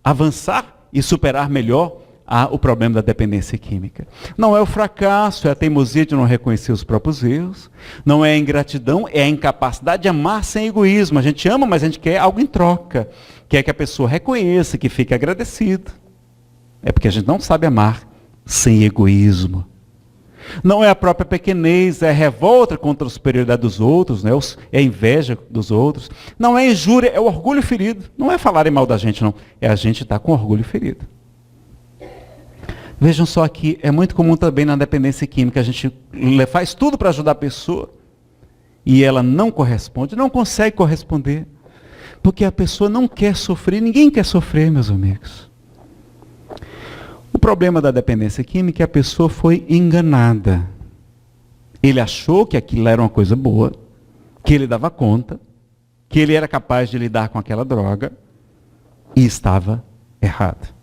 avançar e superar melhor o problema da dependência química. Não é o fracasso, é a teimosia de não reconhecer os próprios erros. Não é a ingratidão, é a incapacidade de amar sem egoísmo. A gente ama, mas a gente quer algo em troca. Quer que a pessoa reconheça, que fique agradecido. É porque a gente não sabe amar sem egoísmo. Não é a própria pequenez, é a revolta contra a superioridade dos outros, né? É a inveja dos outros. Não é injúria, é o orgulho ferido. Não é falarem mal da gente, não. É a gente estar com orgulho ferido. Vejam só aqui, é muito comum também na dependência química, a gente faz tudo para ajudar a pessoa e ela não corresponde, não consegue corresponder, porque a pessoa não quer sofrer, ninguém quer sofrer, meus amigos. O problema da dependência química é que a pessoa foi enganada. Ele achou que aquilo era uma coisa boa, que ele dava conta, que ele era capaz de lidar com aquela droga e estava errado.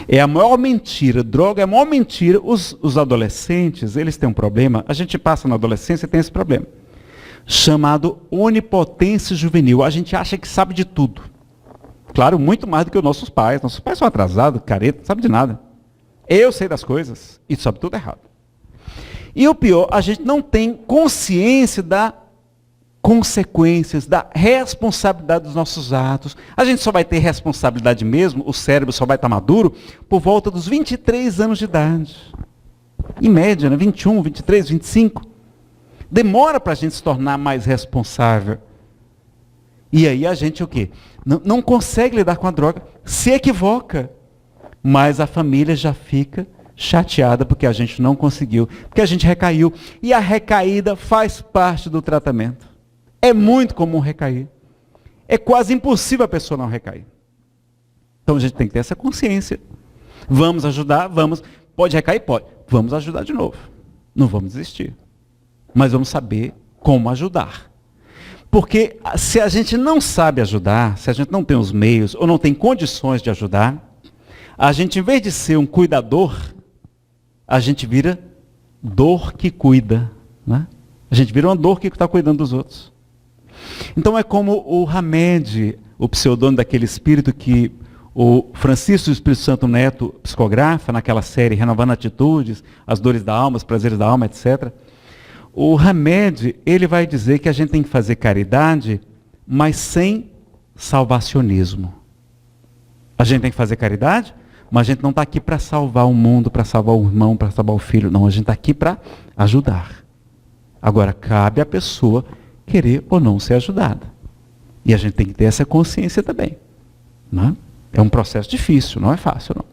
É a maior mentira, droga é a maior mentira. Os adolescentes, eles têm um problema, a gente passa na adolescência e tem esse problema, chamado onipotência juvenil. A gente acha que sabe de tudo. Claro, muito mais do que os nossos pais. Nossos pais são atrasados, careta, não sabem de nada. Eu sei das coisas e sabe tudo errado. E o pior, a gente não tem consciência das consequências, da responsabilidade dos nossos atos. A gente só vai ter responsabilidade mesmo, o cérebro só vai estar maduro, por volta dos 23 anos de idade. Em média, né? 21, 23, 25. Demora para a gente se tornar mais responsável. E aí a gente o quê? Não consegue lidar com a droga, se equivoca. Mas a família já fica chateada porque a gente não conseguiu, porque a gente recaiu. E a recaída faz parte do tratamento. É muito comum recair. É quase impossível a pessoa não recair. Então a gente tem que ter essa consciência. Vamos ajudar, vamos. Pode recair? Pode. Vamos ajudar de novo. Não vamos desistir. Mas vamos saber como ajudar. Porque se a gente não sabe ajudar, se a gente não tem os meios ou não tem condições de ajudar, a gente, em vez de ser um cuidador, a gente vira dor que cuida. Né? A gente vira uma dor que está cuidando dos outros. Então é como o Hamed, o pseudônimo daquele espírito que o Francisco Espírito Santo Neto psicografa naquela série Renovando Atitudes, As Dores da Alma, Os Prazeres da Alma, etc. O Hamed, ele vai dizer que a gente tem que fazer caridade, mas sem salvacionismo. A gente tem que fazer caridade, mas a gente não está aqui para salvar o mundo, para salvar o irmão, para salvar o filho. Não, a gente está aqui para ajudar. Agora, cabe à pessoa querer ou não ser ajudada. E a gente tem que ter essa consciência também. Não é? É um processo difícil, não é fácil, não.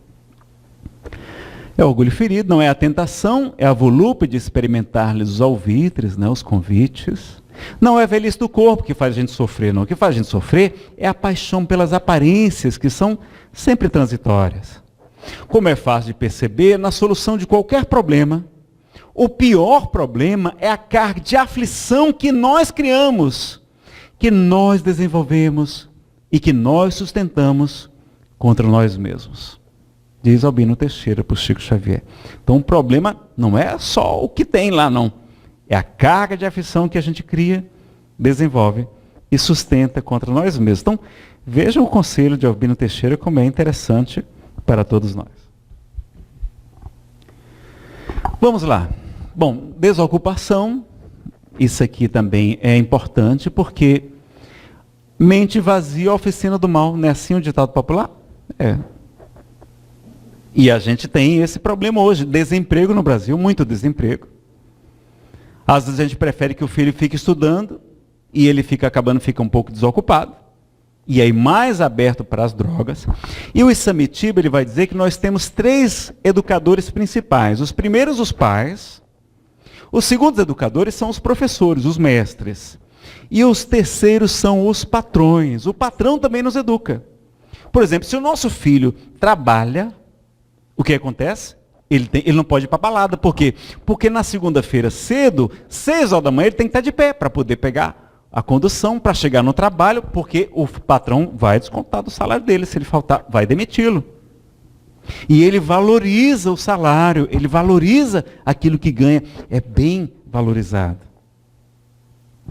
É o orgulho ferido, não é a tentação, é a volúpia de experimentar-lhes os alvitres, né, os convites. Não é a velhice do corpo que faz a gente sofrer, não. O que faz a gente sofrer é a paixão pelas aparências, que são sempre transitórias. Como é fácil de perceber, na solução de qualquer problema, o pior problema é a carga de aflição que nós criamos, que nós desenvolvemos e que nós sustentamos contra nós mesmos. Diz Albino Teixeira para o Chico Xavier. Então o problema não é só o que tem lá, não. É a carga de aflição que a gente cria, desenvolve e sustenta contra nós mesmos. Então, vejam o conselho de Albino Teixeira como é interessante para todos nós. Vamos lá. Bom, desocupação, isso aqui também é importante, porque mente vazia, oficina do mal, não é assim o ditado popular? É. E a gente tem esse problema hoje, desemprego no Brasil, muito desemprego. Às vezes a gente prefere que o filho fique estudando, e ele fica um pouco desocupado, e aí mais aberto para as drogas. E o Isamitiba, ele vai dizer que nós temos 3 educadores principais. Os primeiros, os pais. Os segundos educadores são os professores, os mestres. E os terceiros são os patrões. O patrão também nos educa. Por exemplo, se o nosso filho trabalha, o que acontece? Ele não pode ir para a balada. Por quê? Porque na segunda-feira cedo, 6 horas da manhã, ele tem que estar de pé para poder pegar a condução para chegar no trabalho, porque o patrão vai descontar do salário dele. Se ele faltar, vai demiti-lo. E ele valoriza o salário, ele valoriza aquilo que ganha. É bem valorizado.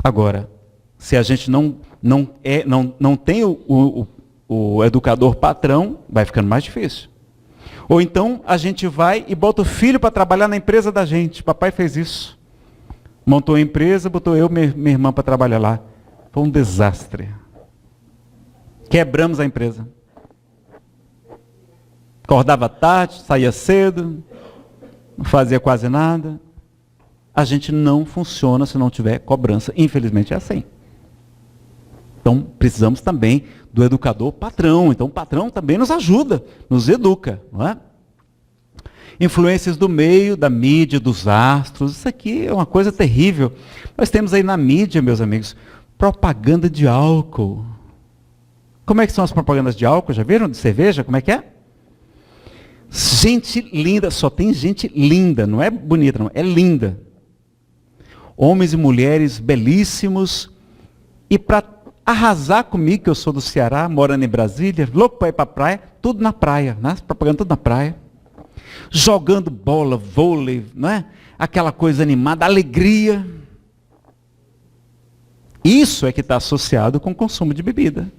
Agora, se a gente não tem o educador patrão, vai ficando mais difícil. Ou então a gente vai e bota o filho para trabalhar na empresa da gente. Papai fez isso. Montou a empresa, botou eu e minha irmã para trabalhar lá. Foi um desastre. Quebramos a empresa. Acordava tarde, saía cedo, não fazia quase nada. A gente não funciona se não tiver cobrança. Infelizmente é assim. Então precisamos também do educador patrão. Então o patrão também nos ajuda, nos educa, não é? Influências do meio, da mídia, dos astros. Isso aqui é uma coisa terrível. Nós temos aí na mídia, meus amigos, propaganda de álcool. Como é que são as propagandas de álcool? Já viram? De cerveja? Como é que é? Gente linda, só tem gente linda, não é bonita, não, é linda. Homens e mulheres belíssimos. E para arrasar comigo, que eu sou do Ceará, morando em Brasília, louco para ir para a praia, tudo na praia, né? Propaganda tudo na praia. Jogando bola, vôlei, não é? Aquela coisa animada, alegria. Isso é que está associado com o consumo de bebida.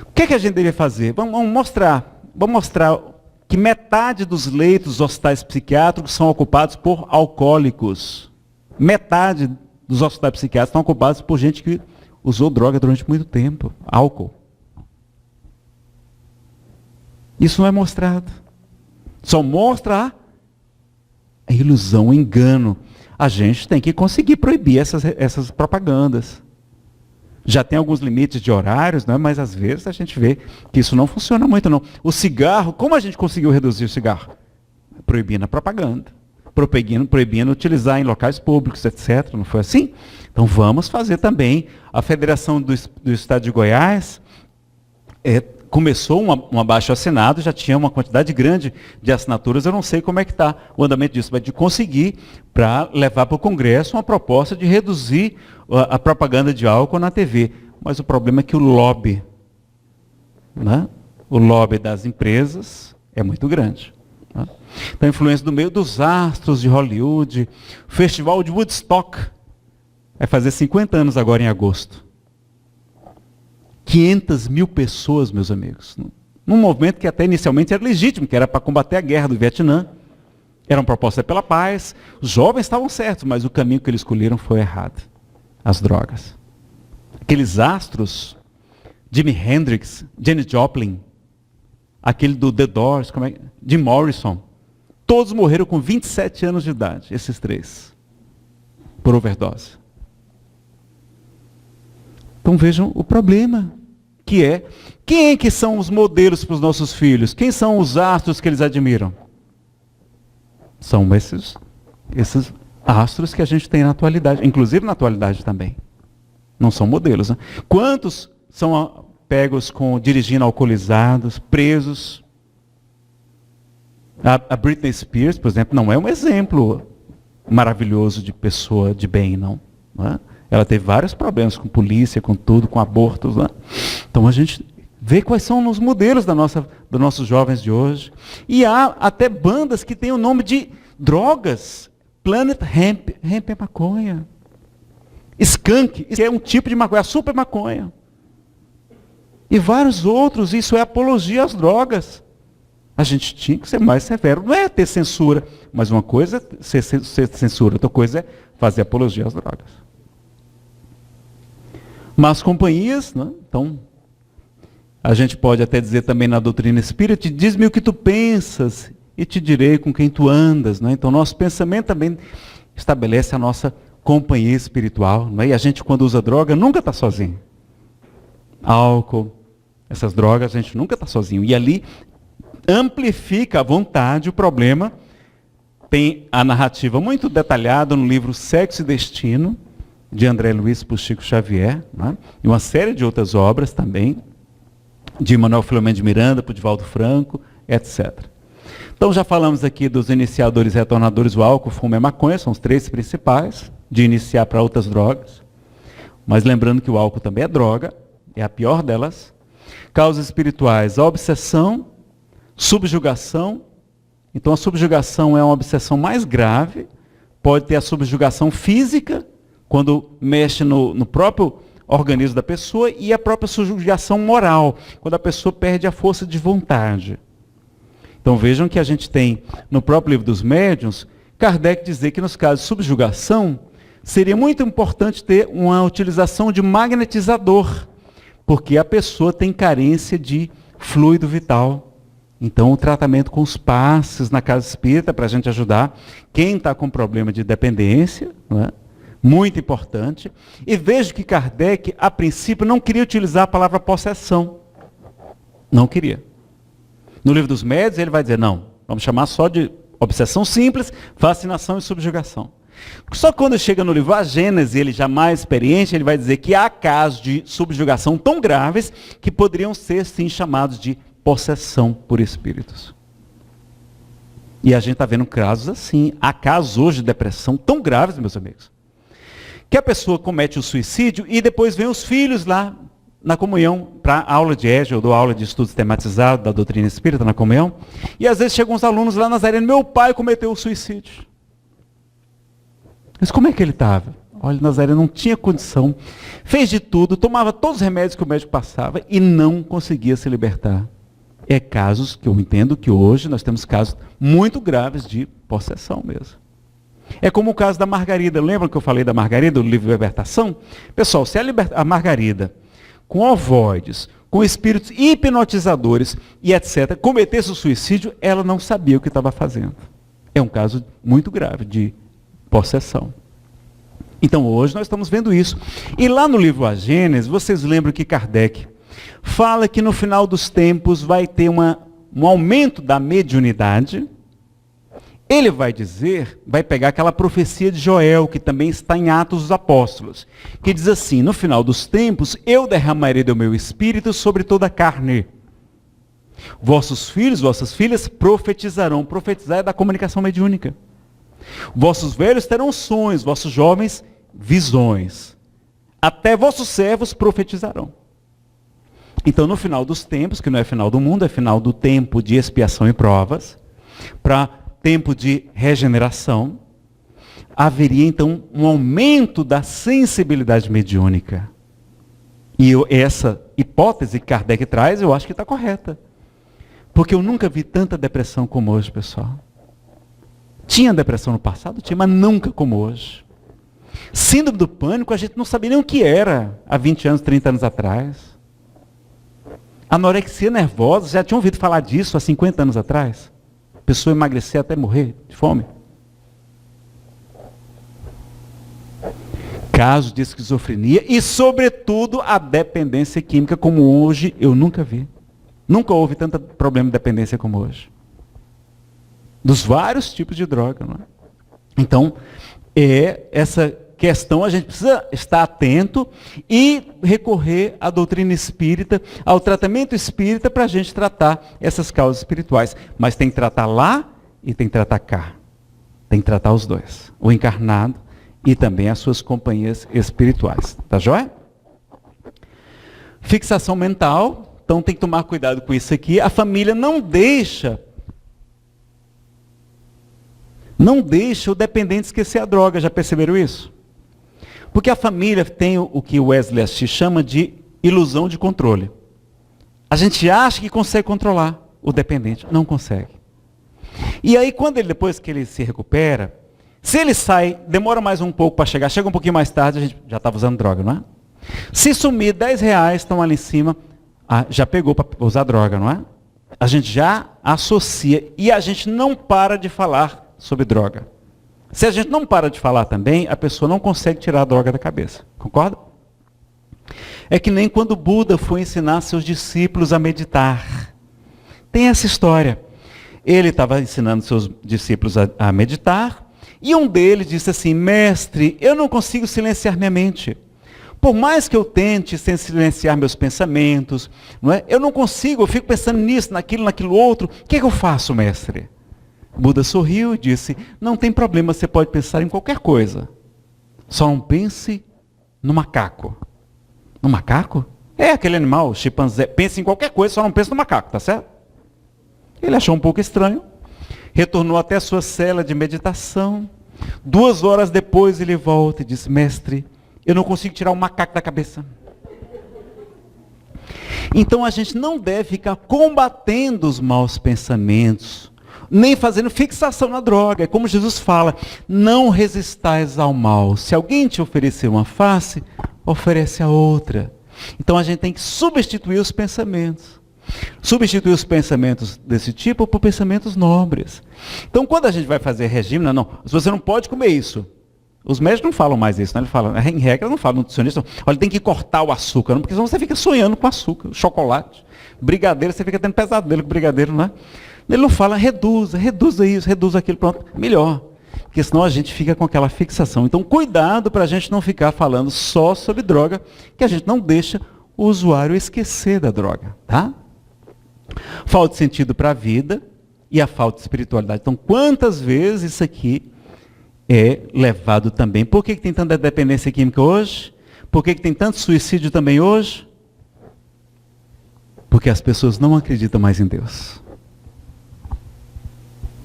O que é que a gente deve fazer? Vamos mostrar que metade dos leitos dos hospitais psiquiátricos são ocupados por alcoólicos. Metade dos hospitais psiquiátricos estão ocupados por gente que usou droga durante muito tempo, álcool. Isso não é mostrado. Só mostra a ilusão, o engano. A gente tem que conseguir proibir essas propagandas. Já tem alguns limites de horários, né? Mas às vezes a gente vê que isso não funciona muito, não. O cigarro, como a gente conseguiu reduzir o cigarro? Proibindo a propaganda. Proibindo utilizar em locais públicos, etc. Não foi assim? Então vamos fazer também. A Federação do Estado de Goiás começou um abaixo-assinado, já tinha uma quantidade grande de assinaturas, eu não sei como é que está o andamento disso, mas de conseguir para levar para o Congresso uma proposta de reduzir a propaganda de álcool na TV. Mas o problema é que o lobby das empresas é muito grande. Né? Então a influência do meio dos astros de Hollywood, o Festival de Woodstock, vai fazer 50 anos agora em agosto. 500 mil pessoas, meus amigos, num movimento que até inicialmente era legítimo, que era para combater a guerra do Vietnã. Era uma proposta pela paz, os jovens estavam certos, mas o caminho que eles escolheram foi errado. As drogas. Aqueles astros, Jimi Hendrix, Janis Joplin, aquele do The Doors, Jim Morrison, todos morreram com 27 anos de idade, esses três, por overdose. Então vejam o problema, que é, quem é que são os modelos para os nossos filhos? Quem são os astros que eles admiram? São esses astros que a gente tem na atualidade, inclusive na atualidade também. Não são modelos, né? Quantos são pegos dirigindo alcoolizados, presos? A Britney Spears, por exemplo, não é um exemplo maravilhoso de pessoa de bem, não é? Ela teve vários problemas com polícia, com tudo, com abortos. Né? Então a gente vê quais são os modelos dos nossos jovens de hoje. E há até bandas que têm o nome de drogas. Planet Hemp. Hemp é maconha. Skunk, que é um tipo de maconha, a super maconha. E vários outros, isso é apologia às drogas. A gente tinha que ser mais severo. Não é ter censura, mas uma coisa é ser censura, outra coisa é fazer apologia às drogas. Más companhias, né? Então, a gente pode até dizer também na doutrina espírita, diz-me o que tu pensas e te direi com quem tu andas. Né? Então, nosso pensamento também estabelece a nossa companhia espiritual. Né? E a gente, quando usa droga, nunca está sozinho. Álcool, essas drogas, a gente nunca está sozinho. E ali amplifica à vontade o problema. Tem a narrativa muito detalhada no livro Sexo e Destino, de André Luiz por Chico Xavier, né? E uma série de outras obras também, de Manuel Filomeno de Miranda, por Divaldo Franco, etc. Então já falamos aqui dos iniciadores e retornadores, o álcool, o fumo e a maconha, são os três principais, de iniciar para outras drogas. Mas lembrando que o álcool também é droga, é a pior delas. Causas espirituais, a obsessão, subjugação. Então a subjugação é uma obsessão mais grave, pode ter a subjugação física, quando mexe no próprio organismo da pessoa, e a própria subjugação moral, quando a pessoa perde a força de vontade. Então vejam que a gente tem, no próprio livro dos médiuns, Kardec dizer que nos casos de subjugação, seria muito importante ter uma utilização de magnetizador, porque a pessoa tem carência de fluido vital. Então o tratamento com os passes na casa espírita, para a gente ajudar quem está com problema de dependência, não é? Muito importante. E vejo que Kardec, a princípio, não queria utilizar a palavra possessão. Não queria. No livro dos médiuns, ele vai dizer, não, vamos chamar só de obsessão simples, fascinação e subjugação. Só que quando chega no livro A Gênese, ele já mais experiente, ele vai dizer que há casos de subjugação tão graves que poderiam ser, sim, chamados de possessão por espíritos. E a gente está vendo casos assim. Há casos hoje de depressão tão graves, meus amigos, que a pessoa comete o suicídio e depois vem os filhos lá na comunhão, para a aula de EJA, eu dou aula de estudo sistematizado da doutrina espírita na comunhão, e às vezes chegam uns alunos lá, Nazareno, meu pai cometeu o suicídio. Mas como é que ele estava? Olha, Nazareno não tinha condição, fez de tudo, tomava todos os remédios que o médico passava e não conseguia se libertar. é casos que eu entendo que hoje nós temos casos muito graves de possessão mesmo. É como o caso da Margarida. Lembra que eu falei da Margarida, do livro Libertação? Pessoal, se a Margarida, com ovoides, com espíritos hipnotizadores e etc., cometesse o suicídio, ela não sabia o que estava fazendo. É um caso muito grave de possessão. Então hoje nós estamos vendo isso. E lá no livro A Gênese, vocês lembram que Kardec fala que no final dos tempos vai ter um aumento da mediunidade. Ele vai dizer, vai pegar aquela profecia de Joel, que também está em Atos dos Apóstolos, que diz assim: no final dos tempos, eu derramarei do meu espírito sobre toda a carne. Vossos filhos, vossas filhas profetizarão. Profetizar é da comunicação mediúnica. Vossos velhos terão sonhos, vossos jovens visões. Até vossos servos profetizarão. Então, no final dos tempos, que não é final do mundo, é final do tempo de expiação e provas, para tempo de regeneração, haveria então um aumento da sensibilidade mediúnica. E essa hipótese que Kardec traz, eu acho que está correta. Porque eu nunca vi tanta depressão como hoje, pessoal. Tinha depressão no passado? Tinha, mas nunca como hoje. Síndrome do pânico, a gente não sabia nem o que era há 20 anos, 30 anos atrás. Anorexia nervosa, já tinham ouvido falar disso há 50 anos atrás? A pessoa emagrecer até morrer de fome. Casos de esquizofrenia e, sobretudo, a dependência química, como hoje eu nunca vi. Nunca houve tanto problema de dependência como hoje. Dos vários tipos de droga, não é? Então, essa questão a gente precisa estar atento e recorrer à doutrina espírita, ao tratamento espírita, para a gente tratar essas causas espirituais. Mas tem que tratar lá e tem que tratar cá. Tem que tratar os dois. O encarnado e também as suas companhias espirituais. Tá joia? Fixação mental. Então tem que tomar cuidado com isso aqui. A família não deixa o dependente esquecer a droga. Já perceberam isso? Porque a família tem o que o Wesley Assis chama de ilusão de controle. A gente acha que consegue controlar o dependente. Não consegue. E aí, depois que ele se recupera, se ele sai, demora mais um pouco para chegar, chega um pouquinho mais tarde, a gente já estava usando droga, não é? Se sumir R$10, estão ali em cima, já pegou para usar droga, não é? A gente já associa e a gente não para de falar sobre droga. Se a gente não para de falar também, a pessoa não consegue tirar a droga da cabeça. Concorda? É que nem quando Buda foi ensinar seus discípulos a meditar. Tem essa história. Ele estava ensinando seus discípulos a meditar e um deles disse assim: mestre, eu não consigo silenciar minha mente. Por mais que eu tente silenciar meus pensamentos, não é? Eu não consigo, eu fico pensando nisso, naquilo outro. O que eu faço, mestre? Buda sorriu e disse: não tem problema, você pode pensar em qualquer coisa. Só não pense no macaco. No macaco? É aquele animal, chimpanzé. Pense em qualquer coisa, só não pense no macaco, tá certo? Ele achou um pouco estranho. Retornou até a sua cela de meditação. 2 horas depois ele volta e diz: mestre, eu não consigo tirar o macaco da cabeça. Então a gente não deve ficar combatendo os maus pensamentos, nem fazendo fixação na droga. É como Jesus fala: não resistais ao mal. Se alguém te oferecer uma face, oferece a outra. Então a gente tem que substituir os pensamentos. Substituir os pensamentos desse tipo por pensamentos nobres. Então quando a gente vai fazer regime, não, você não pode comer isso. Os médicos não falam mais isso, né? Ele fala, em regra não fala, nutricionista, olha, tem que cortar o açúcar, não, porque senão você fica sonhando com açúcar, chocolate, brigadeiro, você fica tendo pesadelo com brigadeiro, não é? Ele não fala, reduza isso, reduza aquilo, pronto, melhor. Porque senão a gente fica com aquela fixação. Então cuidado para a gente não ficar falando só sobre droga, que a gente não deixa o usuário esquecer da droga, tá? Falta de sentido para a vida e a falta de espiritualidade. Então quantas vezes isso aqui é levado também. Por que tem tanta dependência química hoje? Por que tem tanto suicídio também hoje? Porque as pessoas não acreditam mais em Deus.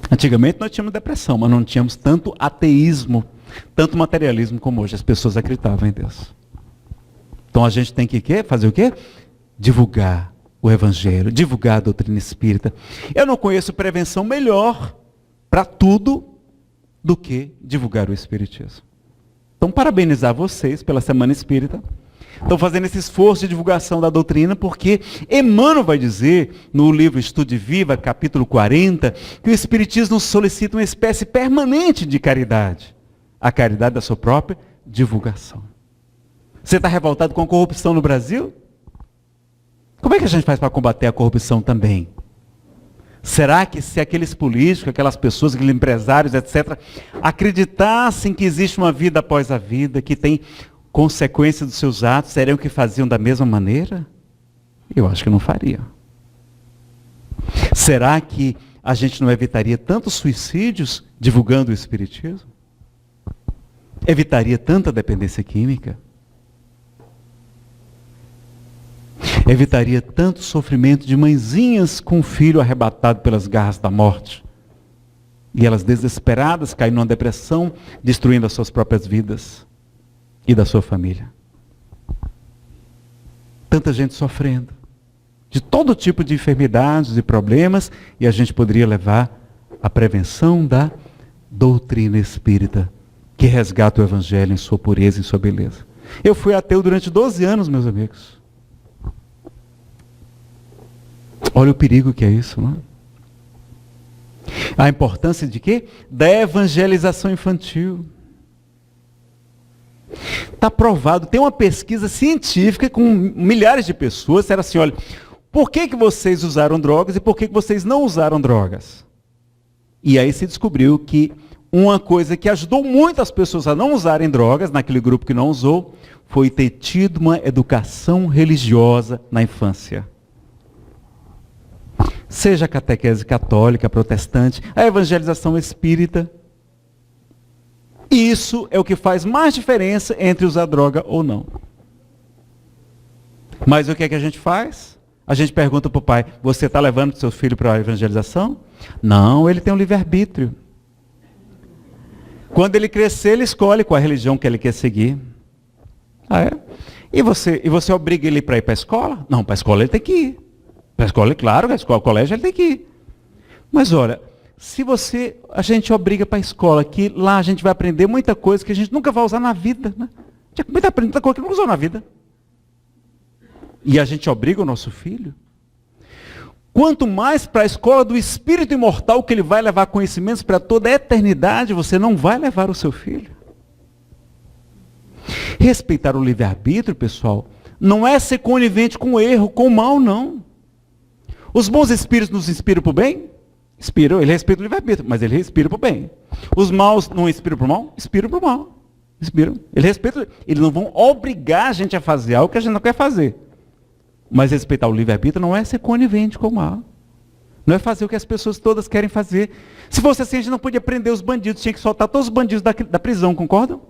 Antigamente nós tínhamos depressão, mas não tínhamos tanto ateísmo, tanto materialismo como hoje. As pessoas acreditavam em Deus. Então a gente tem que fazer o quê? Divulgar o Evangelho, divulgar a doutrina espírita. Eu não conheço prevenção melhor para tudo do que divulgar o Espiritismo. Então, parabenizar vocês pela Semana Espírita. Estão fazendo esse esforço de divulgação da doutrina, porque Emmanuel vai dizer, no livro Estude Viva, capítulo 40, que o Espiritismo nos solicita uma espécie permanente de caridade. A caridade da sua própria divulgação. Você está revoltado com a corrupção no Brasil? Como é que a gente faz para combater a corrupção também? Será que se aqueles políticos, aquelas pessoas, aqueles empresários, etc., acreditassem que existe uma vida após a vida, que tem consequência dos seus atos, seriam que faziam da mesma maneira? Eu acho que não fariam. Será que a gente não evitaria tantos suicídios divulgando o Espiritismo? Evitaria tanta dependência química? Evitaria tanto sofrimento de mãezinhas com o filho arrebatado pelas garras da morte? E elas desesperadas caindo numa depressão, destruindo as suas próprias vidas e da sua família. Tanta gente sofrendo de todo tipo de enfermidades e problemas, e a gente poderia levar a prevenção da doutrina espírita, que resgata o Evangelho em sua pureza e sua beleza. Eu fui ateu durante 12 anos, meus amigos. Olha o perigo que é isso, não é? A importância de quê? Da evangelização infantil. Está provado, tem uma pesquisa científica com milhares de pessoas, era assim, olha, por que vocês usaram drogas e por que vocês não usaram drogas? E aí se descobriu que uma coisa que ajudou muito as pessoas a não usarem drogas, naquele grupo que não usou, foi ter tido uma educação religiosa na infância. Seja a catequese católica, protestante, a evangelização espírita. Isso é o que faz mais diferença entre usar droga ou não. Mas o que é que a gente faz? A gente pergunta para o pai, você está levando seu filho para a evangelização? Não, ele tem um livre-arbítrio. Quando ele crescer, ele escolhe qual a religião que ele quer seguir. Ah, é? E você obriga ele para ir para a escola? Não, para a escola ele tem que ir. Para a escola, claro, para a escola, colégio ele tem que ir. Mas olha, se a gente obriga para a escola, que lá a gente vai aprender muita coisa que a gente nunca vai usar na vida, né? A gente vai aprender muita coisa que não usou na vida. E a gente obriga o nosso filho. Quanto mais para a escola do Espírito Imortal, que ele vai levar conhecimentos para toda a eternidade, você não vai levar o seu filho. Respeitar o livre-arbítrio, pessoal, não é ser conivente com o erro, com o mal, não. Os bons espíritos nos inspiram para o bem? Inspiram, ele respeita o livre-arbítrio, mas ele respira para o bem. Os maus não inspiram para o mal? Inspiram para o mal. Inspiram. Ele respeita, eles não vão obrigar a gente a fazer algo que a gente não quer fazer. Mas respeitar o livre-arbítrio não é ser conivente com o mal. Não é fazer o que as pessoas todas querem fazer. Se fosse assim, a gente não podia prender os bandidos, tinha que soltar todos os bandidos da prisão, concordam?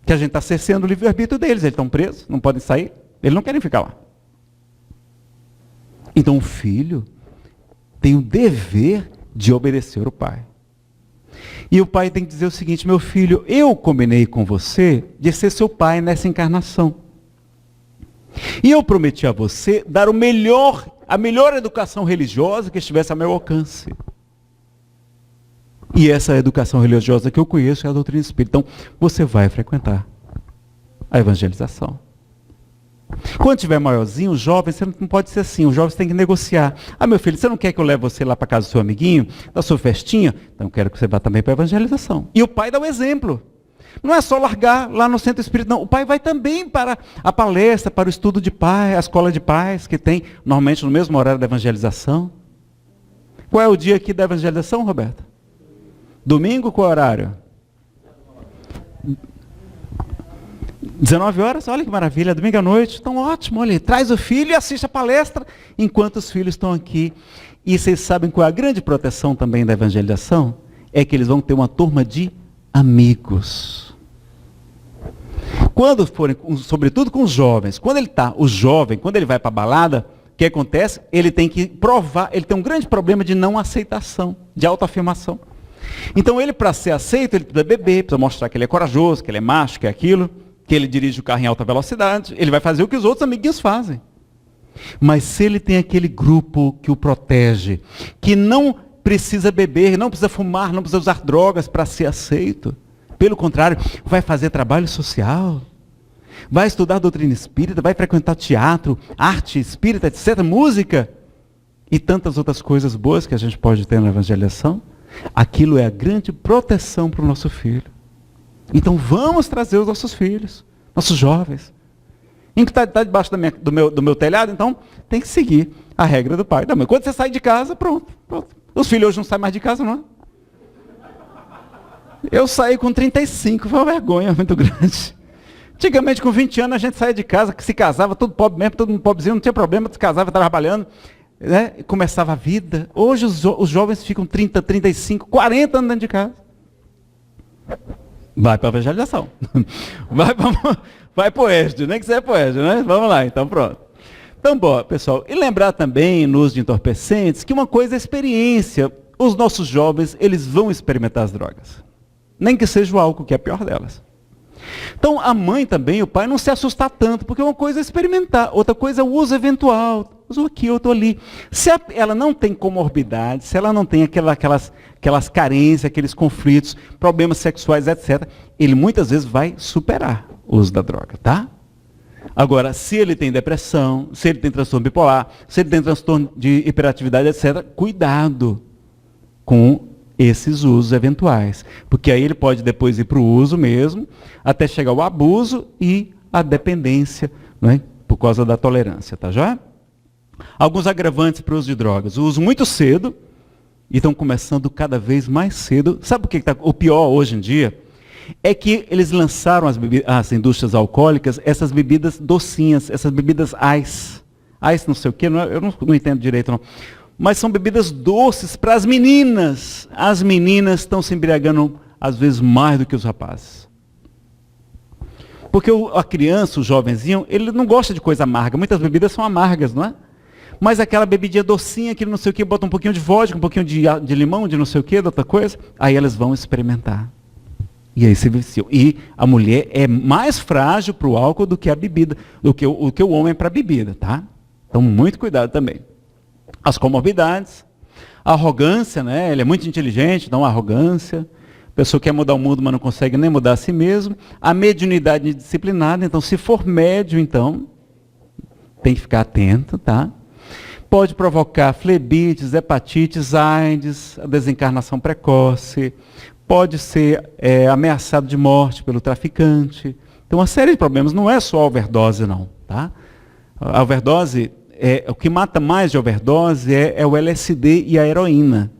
Que a gente está cerceando o livre-arbítrio deles, eles estão presos, não podem sair, eles não querem ficar lá. Então o filho tem o dever de obedecer o pai. E o pai tem que dizer o seguinte, meu filho, eu combinei com você de ser seu pai nessa encarnação. E eu prometi a você dar a melhor educação religiosa que estivesse a meu alcance. E essa educação religiosa que eu conheço é a doutrina espírita. Então, você vai frequentar a evangelização. Quando tiver maiorzinho, o jovem, você não pode ser assim, o jovem você tem que negociar. Ah, meu filho, você não quer que eu leve você lá para casa do seu amiguinho, da sua festinha? Então eu quero que você vá também para a evangelização. E o pai dá o exemplo. Não é só largar lá no centro espírita, não. O pai vai também para a palestra, para o estudo de paz, a escola de paz, que tem normalmente no mesmo horário da evangelização. Qual é o dia aqui da evangelização, Roberta? Domingo, qual horário? 19 horas, olha que maravilha, domingo à noite, então ótimo, olha, traz o filho e assiste a palestra enquanto os filhos estão aqui. E vocês sabem qual é a grande proteção também da evangelização? É que eles vão ter uma turma de amigos. Quando forem, sobretudo com os jovens, quando ele vai para a balada, o que acontece? Ele tem que provar, ele tem um grande problema de não aceitação, de autoafirmação. Então ele, para ser aceito, ele precisa beber, precisa mostrar que ele é corajoso, que ele é macho, que é aquilo, que ele dirige o carro em alta velocidade, ele vai fazer o que os outros amiguinhos fazem. Mas se ele tem aquele grupo que o protege, que não precisa beber, não precisa fumar, não precisa usar drogas para ser aceito, pelo contrário, vai fazer trabalho social, vai estudar doutrina espírita, vai frequentar teatro, arte espírita, etc., música e tantas outras coisas boas que a gente pode ter na evangelização, aquilo é a grande proteção para o nosso filho. Então vamos trazer os nossos filhos, nossos jovens. Em que está debaixo do meu telhado, então tem que seguir a regra do pai e da mãe. Quando você sai de casa, pronto. Os filhos hoje não saem mais de casa, não é? Eu saí com 35, foi uma vergonha muito grande. Antigamente, com 20 anos, a gente saía de casa, que se casava, todo pobre mesmo, todo mundo pobrezinho, não tinha problema, se casava, estava trabalhando, né? E começava a vida. Hoje os jovens ficam 30, 35, 40 anos dentro de casa. Vai para a evangelização. Vai para o Oeste, nem que seja para o Oeste, né? Vamos lá, então pronto. Então, bom, pessoal, e lembrar também, no uso de entorpecentes, que uma coisa é experiência. Os nossos jovens, eles vão experimentar as drogas. Nem que seja o álcool, que é a pior delas. Então, a mãe também, o pai, não se assustar tanto, porque uma coisa é experimentar, outra coisa é o uso eventual. Uso aqui, outro ali. Se ela não tem comorbidade, se ela não tem aquelas carências, aqueles conflitos, problemas sexuais, etc., ele muitas vezes vai superar o uso da droga, tá? Agora, se ele tem depressão, se ele tem transtorno bipolar, se ele tem transtorno de hiperatividade, etc., cuidado com esses usos eventuais. Porque aí ele pode depois ir para o uso mesmo, até chegar ao abuso e a dependência, não é? Por causa da tolerância, tá já? Alguns agravantes para o uso de drogas. O uso muito cedo e estão começando cada vez mais cedo. Sabe o que está o pior hoje em dia? É que eles lançaram as indústrias alcoólicas, essas bebidas docinhas, essas bebidas ice. Ice não sei o quê, eu não entendo direito não. Mas são bebidas doces para as meninas. As meninas estão se embriagando, às vezes, mais do que os rapazes. Porque a criança, o jovenzinho, ele não gosta de coisa amarga. Muitas bebidas são amargas, não é? Mas aquela bebidinha docinha, que não sei o que, bota um pouquinho de vodka, um pouquinho de limão, de não sei o que, de outra coisa, aí elas vão experimentar. E aí se viciam. E a mulher é mais frágil para o álcool do que a bebida, do que o homem para a bebida, tá? Então, muito cuidado também. As comorbidades, a arrogância, né? Ele é muito inteligente, então a arrogância. A pessoa quer mudar o mundo, mas não consegue nem mudar a si mesmo. A mediunidade indisciplinada, então se for médio, então, tem que ficar atento, tá? Pode provocar flebites, hepatites, AIDS, a desencarnação precoce, pode ser ameaçado de morte pelo traficante. Então, uma série de problemas, não é só a overdose, não. Tá? A overdose, o que mata mais de overdose é o LSD e a heroína.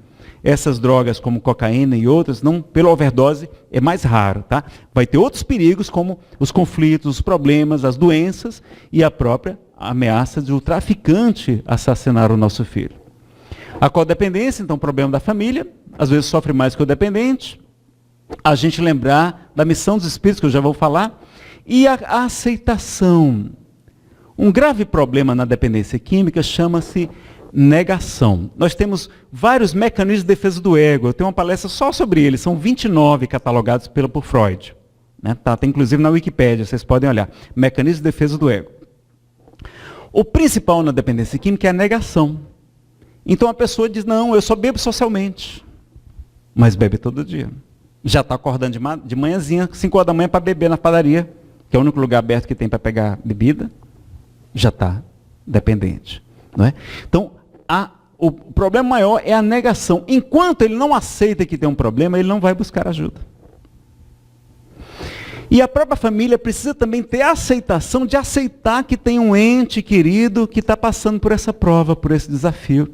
Essas drogas, como cocaína e outras, pela overdose é mais raro. Tá? Vai ter outros perigos, como os conflitos, os problemas, as doenças e a própria ameaça de o traficante assassinar o nosso filho. A codependência, então, problema da família, às vezes sofre mais que o dependente. A gente lembrar da missão dos espíritos, que eu já vou falar, e a aceitação. Um grave problema na dependência química chama-se negação. Nós temos vários mecanismos de defesa do ego. Eu tenho uma palestra só sobre eles, são 29 catalogados por Freud. Né? Tá inclusive na Wikipédia, vocês podem olhar. Mecanismo de defesa do ego. O principal na dependência química é a negação. Então a pessoa diz, não, eu só bebo socialmente. Mas bebe todo dia. Já está acordando de manhãzinha, 5 horas da manhã, para beber na padaria, que é o único lugar aberto que tem para pegar bebida. Já está dependente. Não é? Então, o problema maior é a negação. Enquanto ele não aceita que tem um problema, ele não vai buscar ajuda. E a própria família precisa também ter a aceitação de aceitar que tem um ente querido que está passando por essa prova, por esse desafio,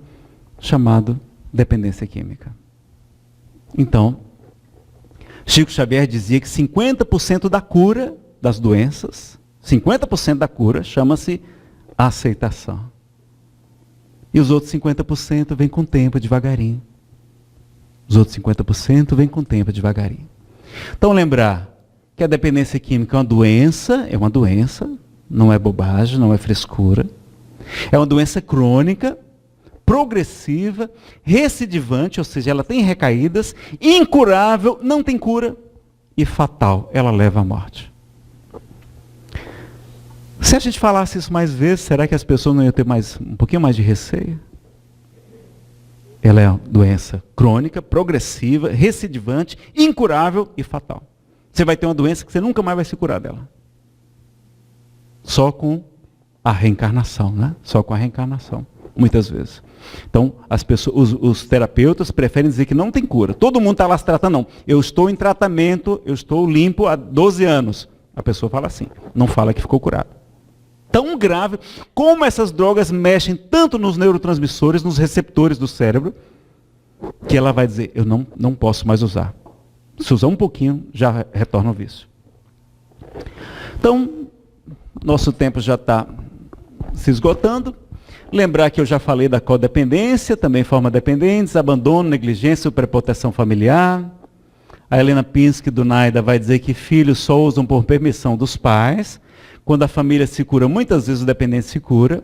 chamado dependência química. Então, Chico Xavier dizia que 50% da cura das doenças, 50% da cura chama-se aceitação. E os outros 50% vêm com o tempo, devagarinho. Os outros 50% vêm com o tempo, devagarinho. Então, lembrar que a dependência química é uma doença, não é bobagem, não é frescura. É uma doença crônica, progressiva, recidivante, ou seja, ela tem recaídas, incurável, não tem cura, e fatal, ela leva à morte. Se a gente falasse isso mais vezes, será que as pessoas não iam ter um pouquinho mais de receio? Ela é uma doença crônica, progressiva, recidivante, incurável e fatal. Você vai ter uma doença que você nunca mais vai se curar dela. Só com a reencarnação, né? Só com a reencarnação, muitas vezes. Então, os terapeutas preferem dizer que não tem cura. Todo mundo está lá se tratando, não. Eu estou em tratamento, eu estou limpo há 12 anos. A pessoa fala assim, não fala que ficou curado. Tão grave como essas drogas mexem tanto nos neurotransmissores, nos receptores do cérebro, que ela vai dizer, eu não posso mais usar. Se usar um pouquinho, já retorna ao vício. Então, nosso tempo já está se esgotando. Lembrar que eu já falei da codependência, também forma dependentes, abandono, negligência, superproteção familiar. A Helena Pinsky do NAIDA vai dizer que filhos só usam por permissão dos pais. Quando a família se cura, muitas vezes o dependente se cura.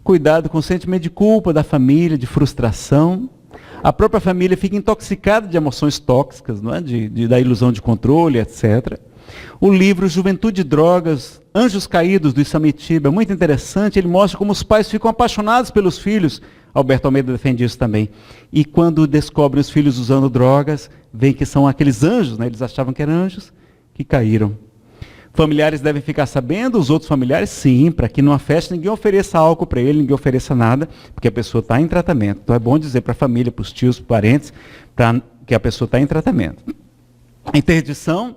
Cuidado com o sentimento de culpa da família, de frustração. A própria família fica intoxicada de emoções tóxicas, não é? Da ilusão de controle, etc. O livro Juventude e Drogas, Anjos Caídos, do Isamitiba, é muito interessante. Ele mostra como os pais ficam apaixonados pelos filhos. Alberto Almeida defende isso também. E quando descobrem os filhos usando drogas, veem que são aqueles anjos, né? Eles achavam que eram anjos, que caíram. Familiares devem ficar sabendo, os outros familiares sim, para que numa festa ninguém ofereça álcool para ele, ninguém ofereça nada, porque a pessoa está em tratamento. Então é bom dizer para a família, para os tios, para os parentes, que a pessoa está em tratamento. Interdição,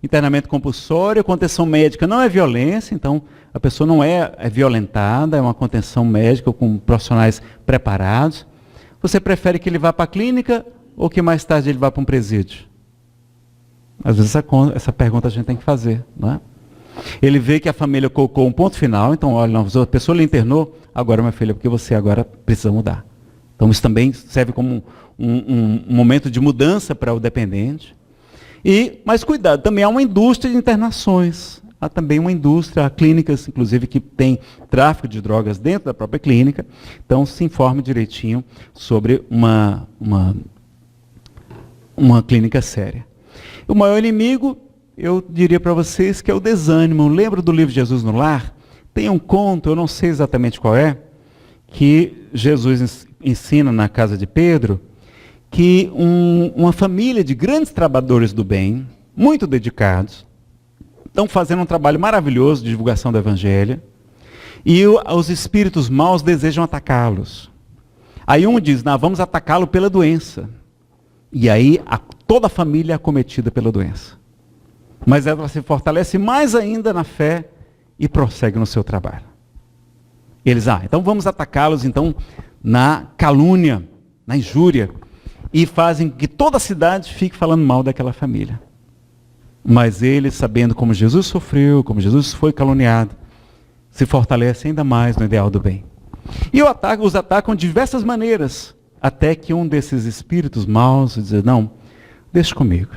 internamento compulsório, contenção médica não é violência, então a pessoa não é violentada, é uma contenção médica com profissionais preparados. Você prefere que ele vá para a clínica ou que mais tarde ele vá para um presídio? Às vezes essa pergunta a gente tem que fazer, não é? Ele vê que a família colocou um ponto final, então, olha, não, a pessoa lhe internou, agora, minha filha, porque você agora precisa mudar. Então, isso também serve como um momento de mudança para o dependente. Mas cuidado, também há uma indústria de internações. Há também uma indústria, há clínicas, inclusive, que tem tráfico de drogas dentro da própria clínica. Então, se informe direitinho sobre uma clínica séria. O maior inimigo, eu diria para vocês, que é o desânimo. Lembra do livro Jesus no Lar? Tem um conto, eu não sei exatamente qual é, que Jesus ensina na casa de Pedro, que uma família de grandes trabalhadores do bem, muito dedicados, estão fazendo um trabalho maravilhoso de divulgação do Evangelho, e os espíritos maus desejam atacá-los. Aí um diz, vamos atacá-lo pela doença. E aí toda a família é acometida pela doença. Mas ela se fortalece mais ainda na fé e prossegue no seu trabalho. Eles, então vamos atacá-los então na calúnia, na injúria, e fazem que toda a cidade fique falando mal daquela família. Mas eles, sabendo como Jesus sofreu, como Jesus foi caluniado, se fortalecem ainda mais no ideal do bem. E os atacam de diversas maneiras, até que um desses espíritos maus diz, não, deixa comigo.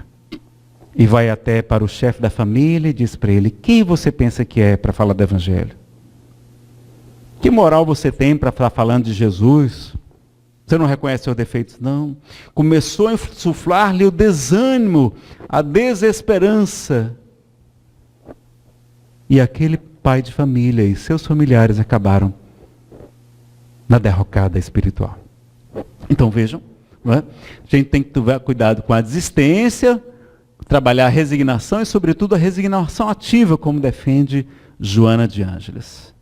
E vai até para o chefe da família e diz para ele, quem você pensa que é para falar do Evangelho? Que moral você tem para estar falando de Jesus? Você não reconhece seus defeitos? Não. Começou a insuflar-lhe o desânimo, a desesperança. E aquele pai de família e seus familiares acabaram na derrocada espiritual. Então vejam, não é? A gente tem que tomar cuidado com a desistência, trabalhar a resignação e, sobretudo, a resignação ativa, como defende Joana de Ângeles.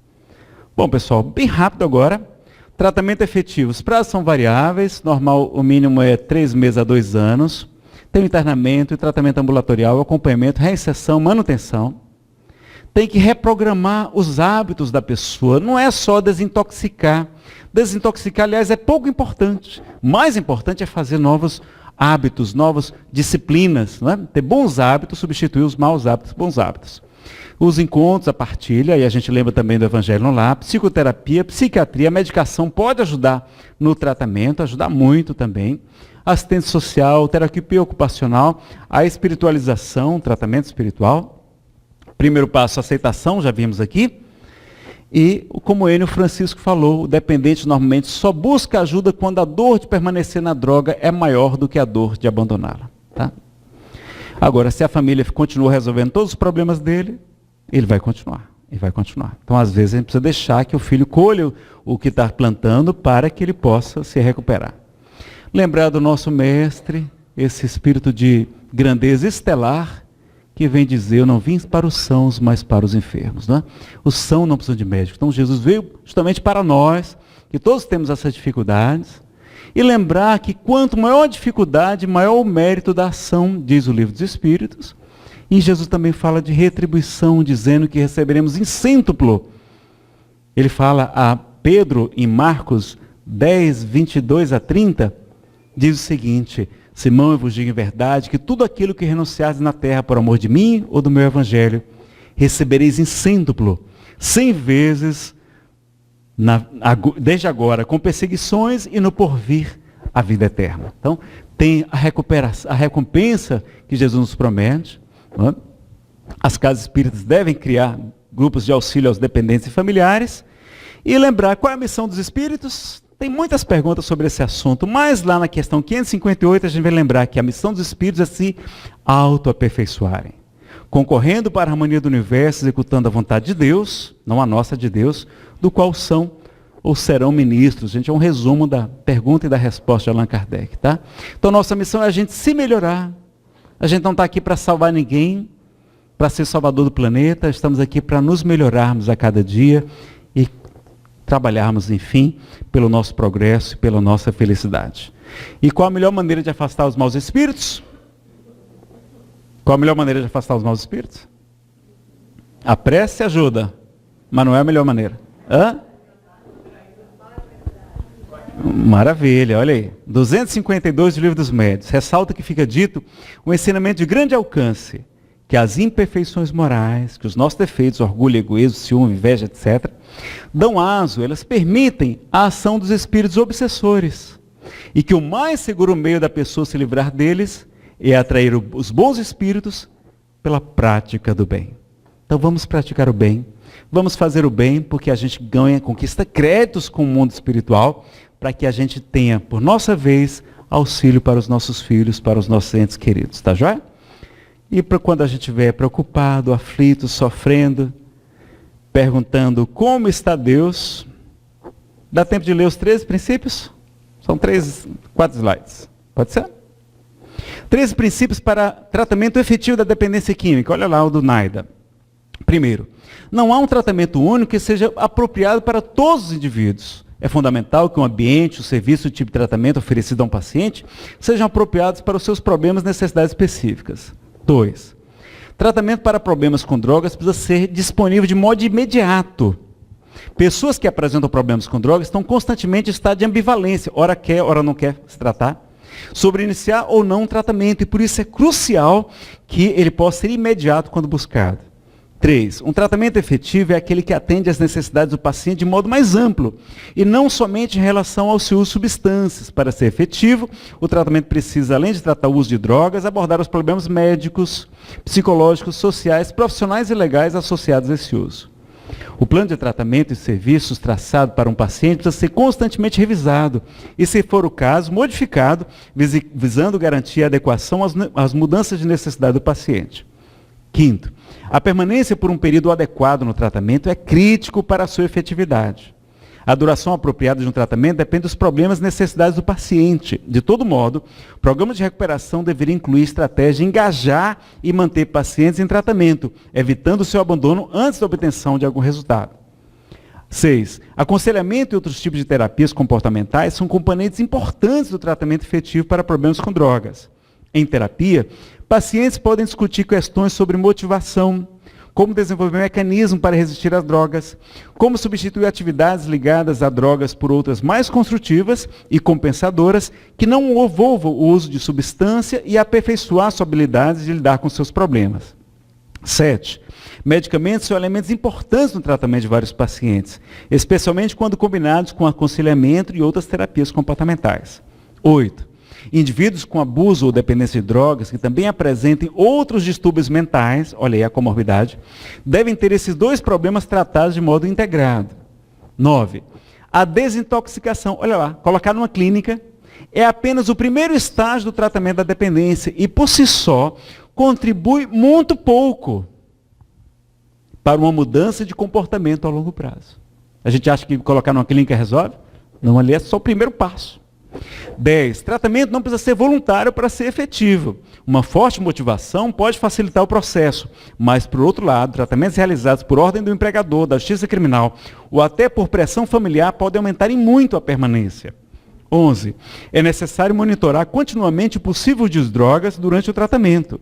Bom, pessoal, bem rápido agora. Tratamento efetivo. Os prazos são variáveis, normal, o mínimo é 3 meses a 2 anos. Tem internamento e tratamento ambulatorial, acompanhamento, reinserção, manutenção. Tem que reprogramar os hábitos da pessoa, não é só desintoxicar. Desintoxicar, aliás, é pouco importante. O mais importante é fazer novos hábitos, novas disciplinas. Não é? Ter bons hábitos, substituir os maus hábitos, bons hábitos. Os encontros, a partilha, e a gente lembra também do Evangelho no Lar, psicoterapia, psiquiatria, a medicação pode ajudar no tratamento, ajudar muito também. Assistente social, terapia ocupacional, a espiritualização, tratamento espiritual. Primeiro passo, aceitação, já vimos aqui. E, como o Enio Francisco falou, o dependente normalmente só busca ajuda quando a dor de permanecer na droga é maior do que a dor de abandoná-la. Tá? Agora, se a família continua resolvendo todos os problemas dele, ele vai continuar. e vai continuar. Então, às vezes, a gente precisa deixar que o filho colha o que está plantando para que ele possa se recuperar. Lembrar do nosso mestre, esse espírito de grandeza estelar, que vem dizer, eu não vim para os sãos, mas para os enfermos. Né? Os sãos não precisam de médico. Então, Jesus veio justamente para nós, que todos temos essas dificuldades, e lembrar que quanto maior a dificuldade, maior o mérito da ação, diz o Livro dos Espíritos. E Jesus também fala de retribuição, dizendo que receberemos em cêntuplo. Ele fala a Pedro, em Marcos 10, 22 a 30, diz o seguinte, Simão, eu vos digo em verdade, que tudo aquilo que renunciares na terra por amor de mim ou do meu evangelho, recebereis em cêntuplo, 100 vezes, desde agora, com perseguições e no porvir, a vida eterna. Então, tem a recompensa que Jesus nos promete. Não? As casas espíritas devem criar grupos de auxílio aos dependentes e familiares. E lembrar qual é a missão dos espíritos. Tem muitas perguntas sobre esse assunto, mas lá na questão 558 a gente vai lembrar que a missão dos espíritos é se autoaperfeiçoarem, concorrendo para a harmonia do universo, executando a vontade de Deus, não a nossa, de Deus, do qual são ou serão ministros. Gente, é um resumo da pergunta e da resposta de Allan Kardec, tá? Então, nossa missão é a gente se melhorar. A gente não está aqui para salvar ninguém, para ser salvador do planeta, estamos aqui para nos melhorarmos a cada dia e trabalharmos, enfim, pelo nosso progresso e pela nossa felicidade. E qual a melhor maneira de afastar os maus espíritos? Qual a melhor maneira de afastar os maus espíritos? A prece ajuda, mas não é a melhor maneira. Hã? Maravilha, olha aí. 252 do Livro dos Médiuns. Ressalta que fica dito um ensinamento de grande alcance, que as imperfeições morais, que os nossos defeitos, orgulho, egoísmo, ciúme, inveja, etc., dão aso, elas permitem a ação dos espíritos obsessores. E que o mais seguro meio da pessoa se livrar deles é atrair os bons espíritos pela prática do bem. Então vamos praticar o bem. Vamos fazer o bem porque a gente ganha, conquista créditos com o mundo espiritual, para que a gente tenha, por nossa vez, auxílio para os nossos filhos, para os nossos entes queridos. Tá joia? E para quando a gente estiver preocupado, aflito, sofrendo, perguntando como está Deus, dá tempo de ler os 13 princípios? São 4 slides. Pode ser? 13 princípios para tratamento efetivo da dependência química. Olha lá o do Naida. Primeiro, não há um tratamento único que seja apropriado para todos os indivíduos. É fundamental que o ambiente, o serviço e o tipo de tratamento oferecido a um paciente sejam apropriados para os seus problemas e necessidades específicas. 2. Tratamento para problemas com drogas precisa ser disponível de modo imediato. Pessoas que apresentam problemas com drogas estão constantemente em estado de ambivalência, ora quer, ora não quer se tratar, sobre iniciar ou não um tratamento, e por isso é crucial que ele possa ser imediato quando buscado. 3. Um tratamento efetivo é aquele que atende às necessidades do paciente de modo mais amplo, e não somente em relação ao seu uso de substâncias. Para ser efetivo, o tratamento precisa, além de tratar o uso de drogas, abordar os problemas médicos, psicológicos, sociais, profissionais e legais associados a esse uso. O plano de tratamento e serviços traçado para um paciente precisa ser constantemente revisado e, se for o caso, modificado, visando garantir a adequação às mudanças de necessidade do paciente. 5. A permanência por um período adequado no tratamento é crítico para a sua efetividade. A duração apropriada de um tratamento depende dos problemas e necessidades do paciente. De todo modo, o programa de recuperação deveria incluir estratégias de engajar e manter pacientes em tratamento, evitando o seu abandono antes da obtenção de algum resultado. 6. Aconselhamento e outros tipos de terapias comportamentais são componentes importantes do tratamento efetivo para problemas com drogas. Em terapia, pacientes podem discutir questões sobre motivação, como desenvolver um mecanismo para resistir às drogas, como substituir atividades ligadas a drogas por outras mais construtivas e compensadoras que não envolvam o uso de substância e aperfeiçoar suas habilidades de lidar com seus problemas. 7. Medicamentos são elementos importantes no tratamento de vários pacientes, especialmente quando combinados com aconselhamento e outras terapias comportamentais. 8. Indivíduos com abuso ou dependência de drogas, que também apresentem outros distúrbios mentais, olha aí a comorbidade, devem ter esses dois problemas tratados de modo integrado. 9. A desintoxicação, olha lá, colocar numa clínica, é apenas o primeiro estágio do tratamento da dependência e, por si só, contribui muito pouco para uma mudança de comportamento a longo prazo. A gente acha que colocar numa clínica resolve? Não, ali é só o primeiro passo. 10. Tratamento não precisa ser voluntário para ser efetivo. Uma forte motivação pode facilitar o processo, mas, por outro lado, tratamentos realizados por ordem do empregador, da justiça criminal, ou até por pressão familiar podem aumentar em muito a permanência. 11. É necessário monitorar continuamente o possível uso de drogas durante o tratamento.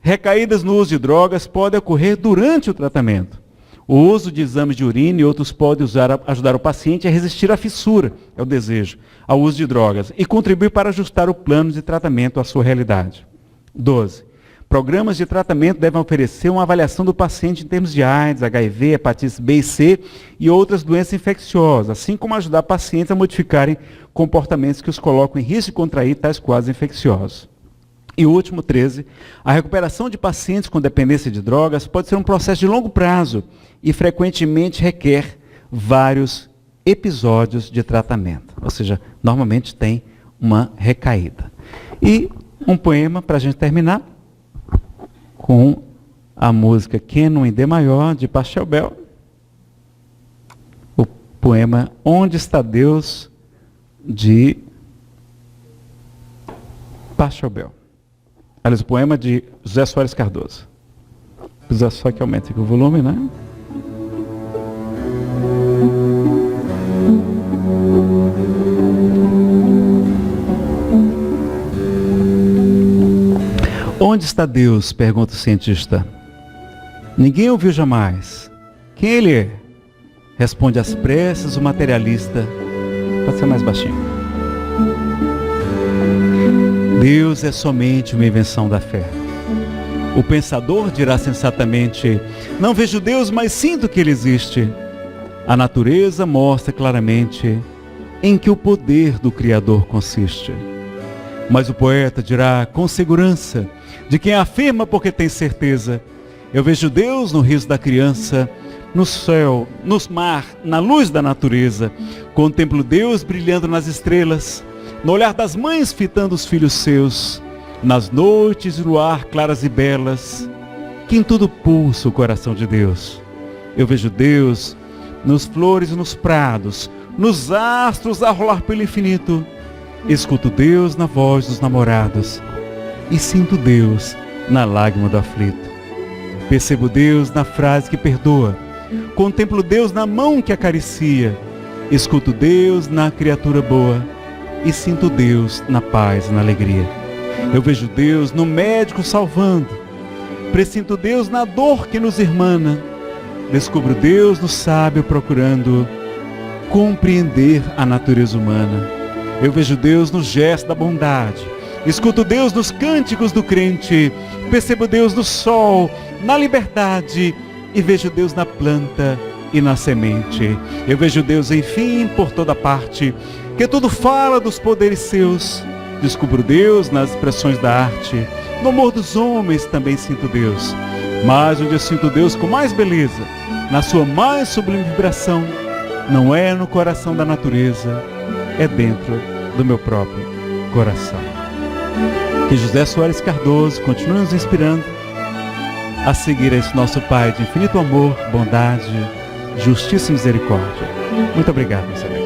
Recaídas no uso de drogas podem ocorrer durante o tratamento. O uso de exames de urina e outros podem ajudar o paciente a resistir à fissura, é o desejo, ao uso de drogas e contribuir para ajustar o plano de tratamento à sua realidade. 12. Programas de tratamento devem oferecer uma avaliação do paciente em termos de AIDS, HIV, hepatite B e C e outras doenças infecciosas, assim como ajudar pacientes a modificarem comportamentos que os colocam em risco de contrair tais quadros infecciosos. E o último, 13, a recuperação de pacientes com dependência de drogas pode ser um processo de longo prazo e frequentemente requer vários episódios de tratamento. Ou seja, normalmente tem uma recaída. E um poema para a gente terminar com a música Canon em D maior, de Pachelbel. O poema Onde está Deus, de Pachelbel. Aliás, o poema de José Soares Cardoso. Precisa só que aumente aqui o volume, né? Onde está Deus? Pergunta o cientista. Ninguém ouviu jamais. Quem ele é? Responde às pressas o materialista. Pode ser mais baixinho. Deus é somente uma invenção da fé. O pensador dirá sensatamente, não vejo Deus, mas sinto que Ele existe. A natureza mostra claramente em que o poder do Criador consiste. Mas o poeta dirá com segurança, de quem afirma porque tem certeza, eu vejo Deus no riso da criança, no céu, no mar, na luz da natureza. Contemplo Deus brilhando nas estrelas, no olhar das mães fitando os filhos seus, nas noites de luar claras e belas, que em tudo pulsa o coração de Deus. Eu vejo Deus nos flores e nos prados, nos astros a rolar pelo infinito. Escuto Deus na voz dos namorados e sinto Deus na lágrima do aflito. Percebo Deus na frase que perdoa, contemplo Deus na mão que acaricia, escuto Deus na criatura boa e sinto Deus na paz e na alegria. Eu vejo Deus no médico salvando, presinto Deus na dor que nos irmana, descubro Deus no sábio procurando compreender a natureza humana. Eu vejo Deus no gesto da bondade, escuto Deus nos cânticos do crente, percebo Deus no sol, na liberdade e vejo Deus na planta e na semente. Eu vejo Deus, enfim, por toda parte, que tudo fala dos poderes seus. Descubro Deus nas expressões da arte, no amor dos homens também sinto Deus. Mas onde eu sinto Deus com mais beleza, na sua mais sublime vibração, não é no coração da natureza, é dentro do meu próprio coração. Que José Soares Cardoso continue nos inspirando a seguir esse nosso Pai de infinito amor, bondade, justiça e misericórdia. Muito obrigado, meus amigos.